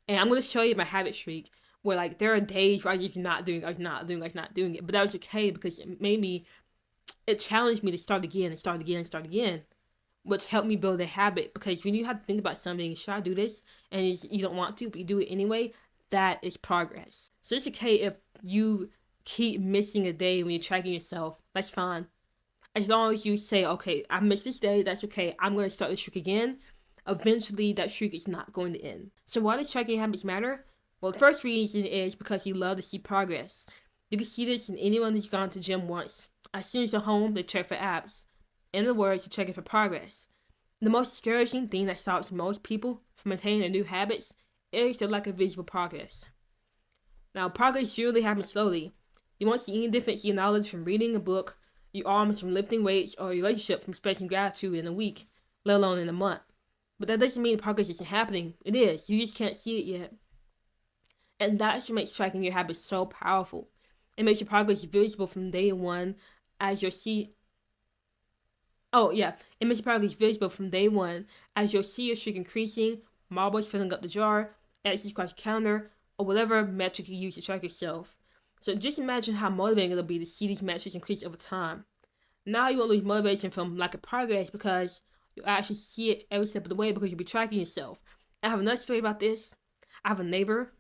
and I'm gonna show you my habit streak. Where like there are days where I was not doing it, but that was okay because it challenged me to start again and start again and start again, which helped me build a habit. Because when you have to think about something, should I do this, and you don't want to, but you do it anyway, that is progress. So it's okay if you keep missing a day when you're tracking yourself. That's fine. As long as you say, okay, I missed this day, that's okay. I'm going to start the streak again. Eventually, that streak is not going to end. So why do tracking habits matter? Well, the first reason is because you love to see progress. You can see this in anyone who's gone to the gym once. As soon as they're home, they check for abs. In other words, you're checking for progress. The most discouraging thing that stops most people from maintaining their new habits is the lack of visible progress. Now, progress usually happens slowly. You won't see any difference in your knowledge from reading a book, your arms from lifting weights, or your relationship from expressing gratitude in a week, let alone in a month. But that doesn't mean progress isn't happening. It is. You just can't see it yet. And that's what makes tracking your habits so powerful. It makes your progress visible from day one as you'll see. It makes your progress visible from day one as you'll see your streak increasing, marbles filling up the jar, exercise across the calendar, or whatever metric you use to track yourself. So just imagine how motivating it'll be to see these metrics increase over time. Now you won't lose motivation from lack of progress because you'll actually see it every step of the way because you'll be tracking yourself. I have another story about this. I have a neighbor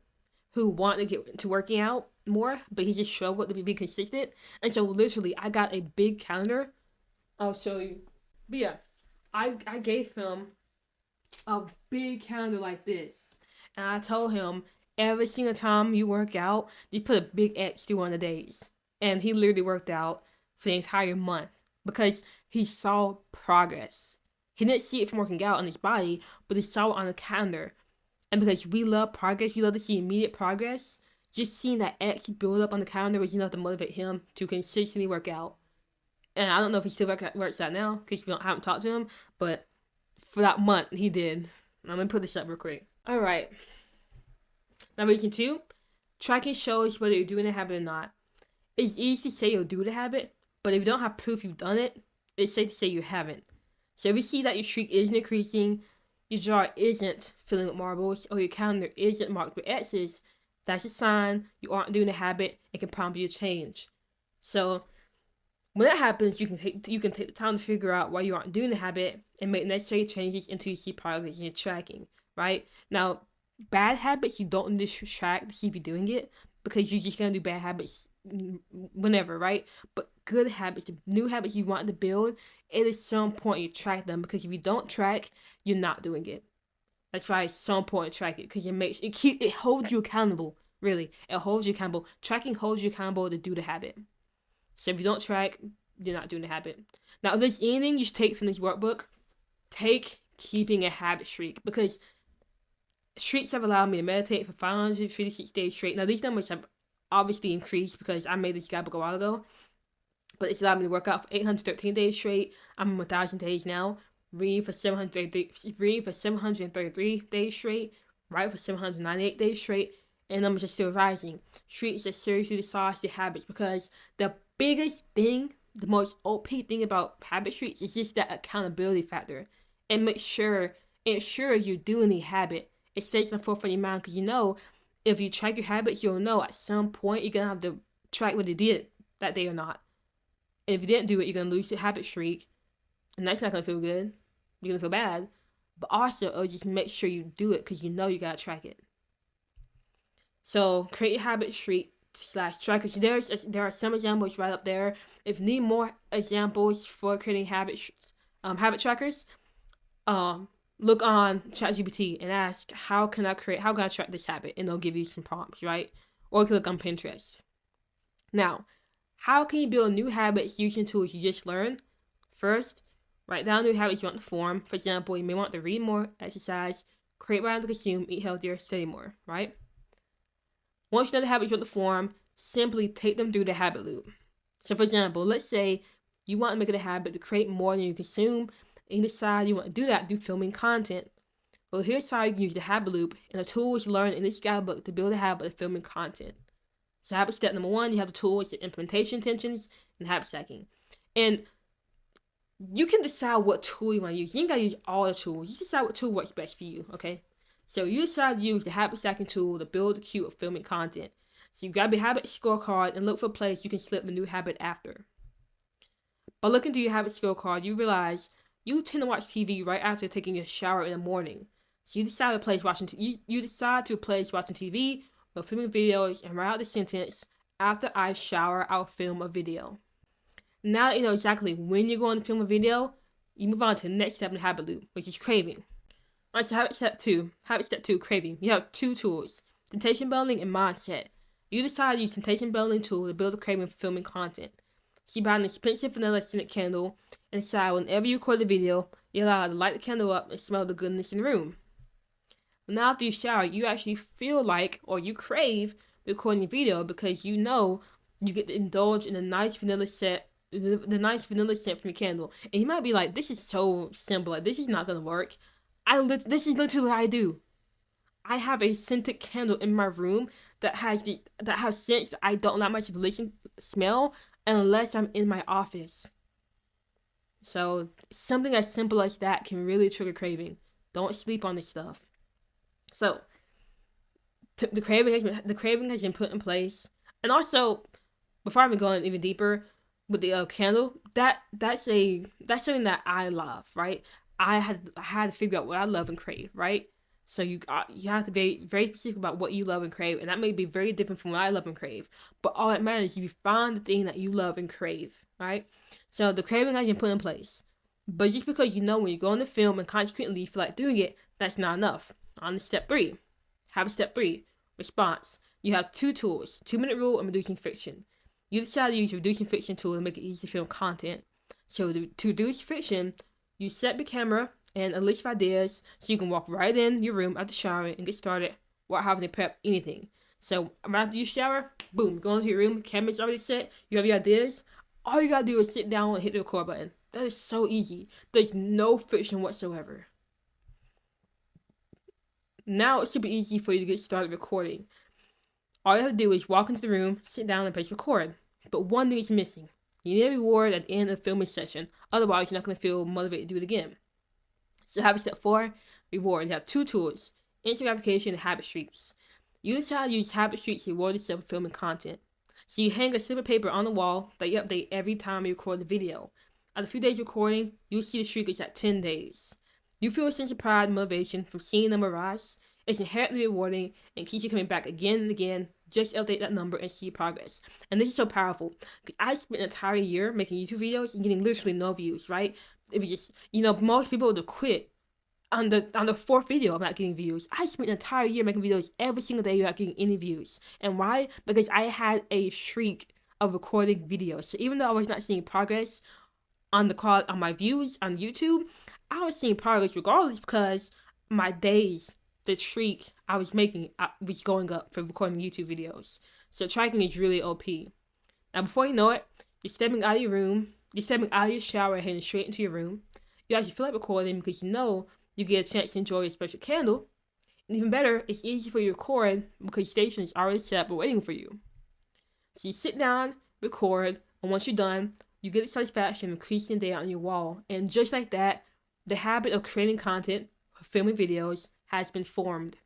who wanted to get to working out more, but he just struggled to be consistent. And so literally, I got a big calendar. I'll show you. But yeah, I gave him a big calendar like this. And I told him, every single time you work out, you put a big X through one of the days. And he literally worked out for the entire month because he saw progress. He didn't see it from working out on his body, but he saw it on the calendar. And because we love progress, we love to see immediate progress, just seeing that X build up on the calendar was enough to motivate him to consistently work out. And I don't know if he still works out now because we haven't talked to him, but for that month, he did. I'm going to put this up real quick. All right. Now, reason 2, tracking shows whether you're doing a habit or not. It's easy to say you'll do the habit, but if you don't have proof you've done it, it's safe to say you haven't. So if you see that your streak isn't increasing, your jar isn't filling with marbles, or your calendar isn't marked with X's, that's a sign you aren't doing a habit and can prompt you to change. So when that happens, you can take the time to figure out why you aren't doing the habit and make necessary changes until you see progress in your tracking, right? Now, bad habits you don't need to track to see if you're doing it because you're just going to do bad habits whenever, right? But good habits, the new habits you want to build, it is so important you track them because if you don't track, you're not doing it. That's why it's so important to track it because it holds you accountable. Really, it holds you accountable. Tracking holds you accountable to do the habit. So if you don't track, you're not doing the habit. Now, if there's anything you should take from this workbook, take keeping a habit streak because streaks have allowed me to meditate for 556 days straight. Now, these numbers have obviously increased because I made this guidebook a while ago, but it's allowed me to work out for 813 days straight. I'm 1,000 days now. Read for 733 days straight. Write for 798 days straight. And numbers are still rising. Streaks are seriously decide the habits because the biggest thing, the most OP thing about habit streaks is just that accountability factor. And ensure you're doing the habit. It stays in the forefront of your mind because you know if you track your habits, you'll know at some point you're going to have to track whether you did that day or not. And if you didn't do it, you're going to lose your habit streak. And that's not going to feel good. You're going to feel bad. But also, it'll just make sure you do it because you know you got to track it. So, create a habit streak /trackers. There are some examples right up there. If you need more examples for creating habit trackers, look on ChatGPT and ask, how can I track this habit? And they'll give you some prompts, right? Or you can look on Pinterest. Now, how can you build new habits using tools you just learned? First, write down new habits you want to form. For example, you may want to read more, exercise, create more to consume, eat healthier, study more, right? Once you know the habits you want to form, simply take them through the habit loop. So, for example, let's say you want to make it a habit to create more than you consume, and you decide you want to do that through filming content. Well, here's how you can use the habit loop and the tools you learned in this guidebook to build a habit of filming content. So, habit step number 1, you have the tools, the implementation intentions, and habit stacking. And you can decide what tool you want to use. You ain't gotta use all the tools. You decide what tool works best for you, okay? So you decide to use the habit stacking tool to build the queue of filming content. So you grab your habit scorecard and look for a place you can slip the new habit after. By looking through your habit scorecard, you realize you tend to watch TV right after taking a shower in the morning. So you decide to place watching TV or filming videos and write out the sentence, "After I shower, I'll film a video." Now that you know exactly when you're going to film a video, you move on to the next step in the habit loop, which is craving. Alright, so habit step two, craving. You have 2 tools, temptation building and mindset. You decide to use temptation building tool to build a craving for filming content. So you buy an expensive vanilla scented candle and decide whenever you record the video, you're allowed to light the candle up and smell the goodness in the room. Now after you shower, you actually feel like, or you crave, recording a video because you know you get to indulge in the nice vanilla scent from your candle. And you might be like, this is so simple, like this is not gonna work. This is literally what I do. I have a scented candle in my room that has scents that I don't like my to smell unless I'm in my office. So something as simple as that can really trigger craving. Don't sleep on this stuff. So the craving has been put in place, and before I'm going even deeper with the candle, that's something that I love, right? I had to figure out what I love and crave, right? So you have to be very specific about what you love and crave, and that may be very different from what I love and crave. But all that matters is you find the thing that you love and crave, right? So the craving has been put in place, but just because you know when you go into film and consequently you feel like doing it, that's not enough. On to step 3, habit step 3, response. You have 2 tools, 2-minute rule and reducing friction. You decide to use your reducing friction tool to make it easy to film content. So to reduce friction, you set up your camera and a list of ideas so you can walk right in your room after showering and get started without having to prep anything. So right after you shower, boom, go into your room, camera's already set, you have your ideas. All you gotta do is sit down and hit the record button. That is so easy. There's no friction whatsoever. Now it's super easy for you to get started recording. All you have to do is walk into the room, sit down, and press record. But one thing is missing. You need a reward at the end of the filming session. Otherwise, you're not going to feel motivated to do it again. So habit step 4, reward. You have 2 tools, instant gratification and habit streaks. You decide to use habit streaks to reward yourself for filming content. So you hang a slip of paper on the wall that you update every time you record the video. After a few days recording, you'll see the streak is at 10 days. You feel a sense of pride and motivation from seeing them rise. It's inherently rewarding and keeps you coming back again and again. Just update that number and see progress. And this is so powerful because I spent an entire year making YouTube videos and getting literally no views, right? It was just, most people would quit on the 4th video of not getting views. I spent an entire year making videos every single day without getting any views. And why? Because I had a streak of recording videos. So even though I was not seeing progress on my views on YouTube, I was seeing progress regardless because my days, the streak I was making was going up for recording YouTube videos. So tracking is really OP. Now before you know it, you're stepping out of your shower and heading straight into your room. You actually feel like recording because you know you get a chance to enjoy your special candle. And even better, it's easy for you to record because your station is already set up and waiting for you. So you sit down, record, and once you're done, you get the satisfaction of increasing the data on your wall. And just like that, the habit of creating content, filming videos, has been formed.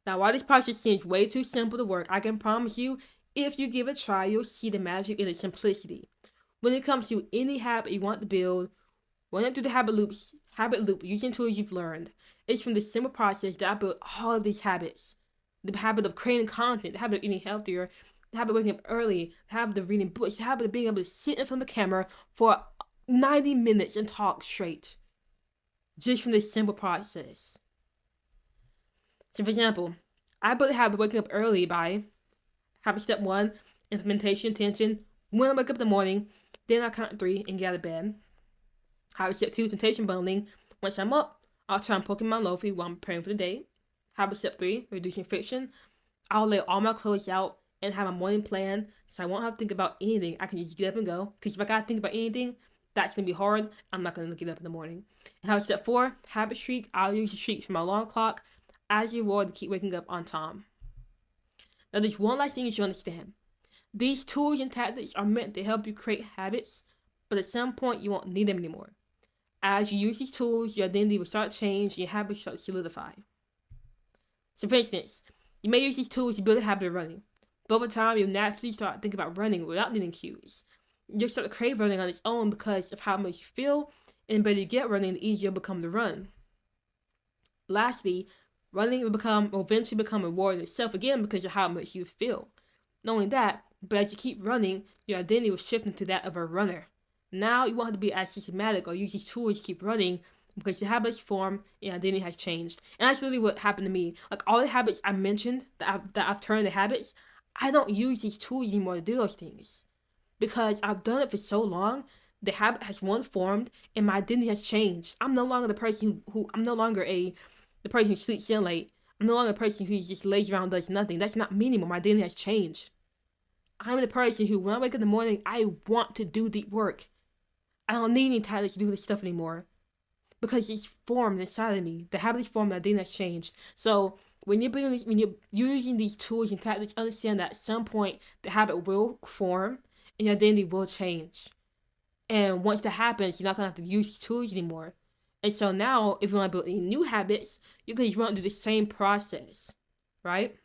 Now, while this process seems way too simple to work, I can promise you, if you give it a try, you'll see the magic in its simplicity. When it comes to any habit you want to build, run it through the habit loop using tools you've learned. It's from this simple process that I built all of these habits. The habit of creating content, the habit of eating healthier, the habit of waking up early, the habit of reading books, the habit of being able to sit in front of the camera for 90 minutes and talk straight. Just from this simple process. So for example, I built the habit of waking up early by habit step 1, implementation intention. When I wake up in the morning, then I count to 3 and get out of bed. Habit step 2, temptation bundling. Once I'm up, I'll try and Pokemon Lofi while I'm preparing for the day. Habit step 3, reducing friction. I'll lay all my clothes out and have a morning plan, so I won't have to think about anything. I can just get up and go. Because if I gotta think about anything, that's gonna be hard. I'm not gonna get up in the morning. And habit step 4, habit streak. I'll use the streak for my alarm clock as a reward to keep waking up on time. Now, there's one last thing you should understand. These tools and tactics are meant to help you create habits, but at some point you won't need them anymore. As you use these tools, your identity will start to change and your habits start to solidify. So, for instance, you may use these tools to build a habit of running, but over time you'll naturally start thinking about running without needing cues. You'll start to crave running on its own because of how much you feel, and the better you get running, the easier it'll become to run. Lastly, running will eventually become a reward in itself again because of how much you feel. Not only that, but as you keep running, your identity will shift into that of a runner. Now you won't have to be as systematic or use these tools to keep running because the habits form and identity has changed. And that's really what happened to me. Like all the habits I mentioned that I've turned to habits, I don't use these tools anymore to do those things. Because I've done it for so long, the habit has formed and my identity has changed. I'm no longer the person who I'm no longer the person who sleeps in late. I'm no longer the person who just lays around and does nothing. That's not me anymore. My identity has changed. I'm the person who, when I wake up in the morning, I want to do the work. I don't need any tactics to do this stuff anymore. Because it's formed inside of me. The habit is formed, the identity has changed. So when you're using these tools and tactics, understand that at some point the habit will form and your identity will change. And once that happens, you're not gonna have to use these tools anymore. And so now, if you want to build any new habits, you can just run through the same process, right?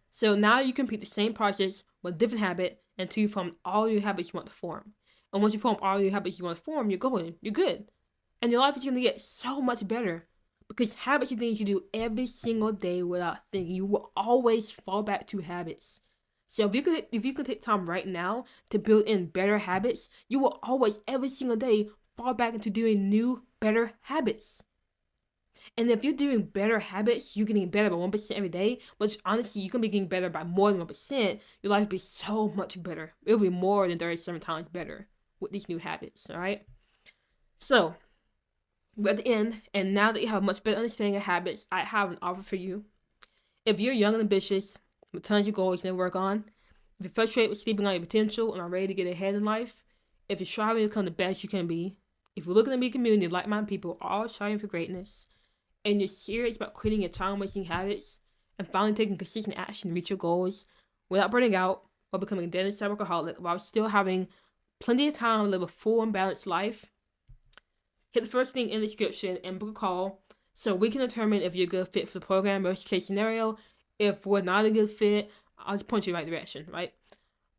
So now you can repeat the same process with a different habit until you form all your habits you want to form. And once you form all your habits you want to form, you're good. And your life is going to get so much better. Because habits are things you do every single day without thinking. You will always fall back to habits. So if you could take time right now to build in better habits, you will always, every single day, fall back into doing new, better habits. And if you're doing better habits, you're getting better by 1% every day, which honestly, you can be getting better by more than 1%, your life will be so much better. It'll be more than 37 times better with these new habits, alright? So, we're at the end, and now that you have a much better understanding of habits, I have an offer for you. If you're young and ambitious, with tons of goals you need to work on, if you're frustrated with sleeping on your potential and are ready to get ahead in life, if you're striving to become the best you can be, if you're looking to be a community of like-minded people all striving for greatness, and you're serious about quitting your time-wasting habits and finally taking consistent action to reach your goals without burning out or becoming a dead-end workaholic while still having plenty of time to live a full and balanced life, hit the first thing in the description and book a call so we can determine if you're a good fit for the program. Worst case scenario, if we're not a good fit, I'll just point you in the right direction, right?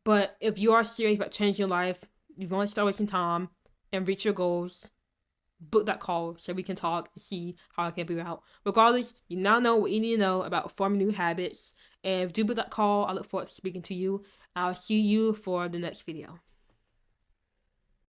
But if you are serious about changing your life, you want to start wasting time and reach your goals, book that call so we can talk and see how I can help you out. Regardless, you now know what you need to know about forming new habits. And if you do book that call, I look forward to speaking to you. I'll see you for the next video.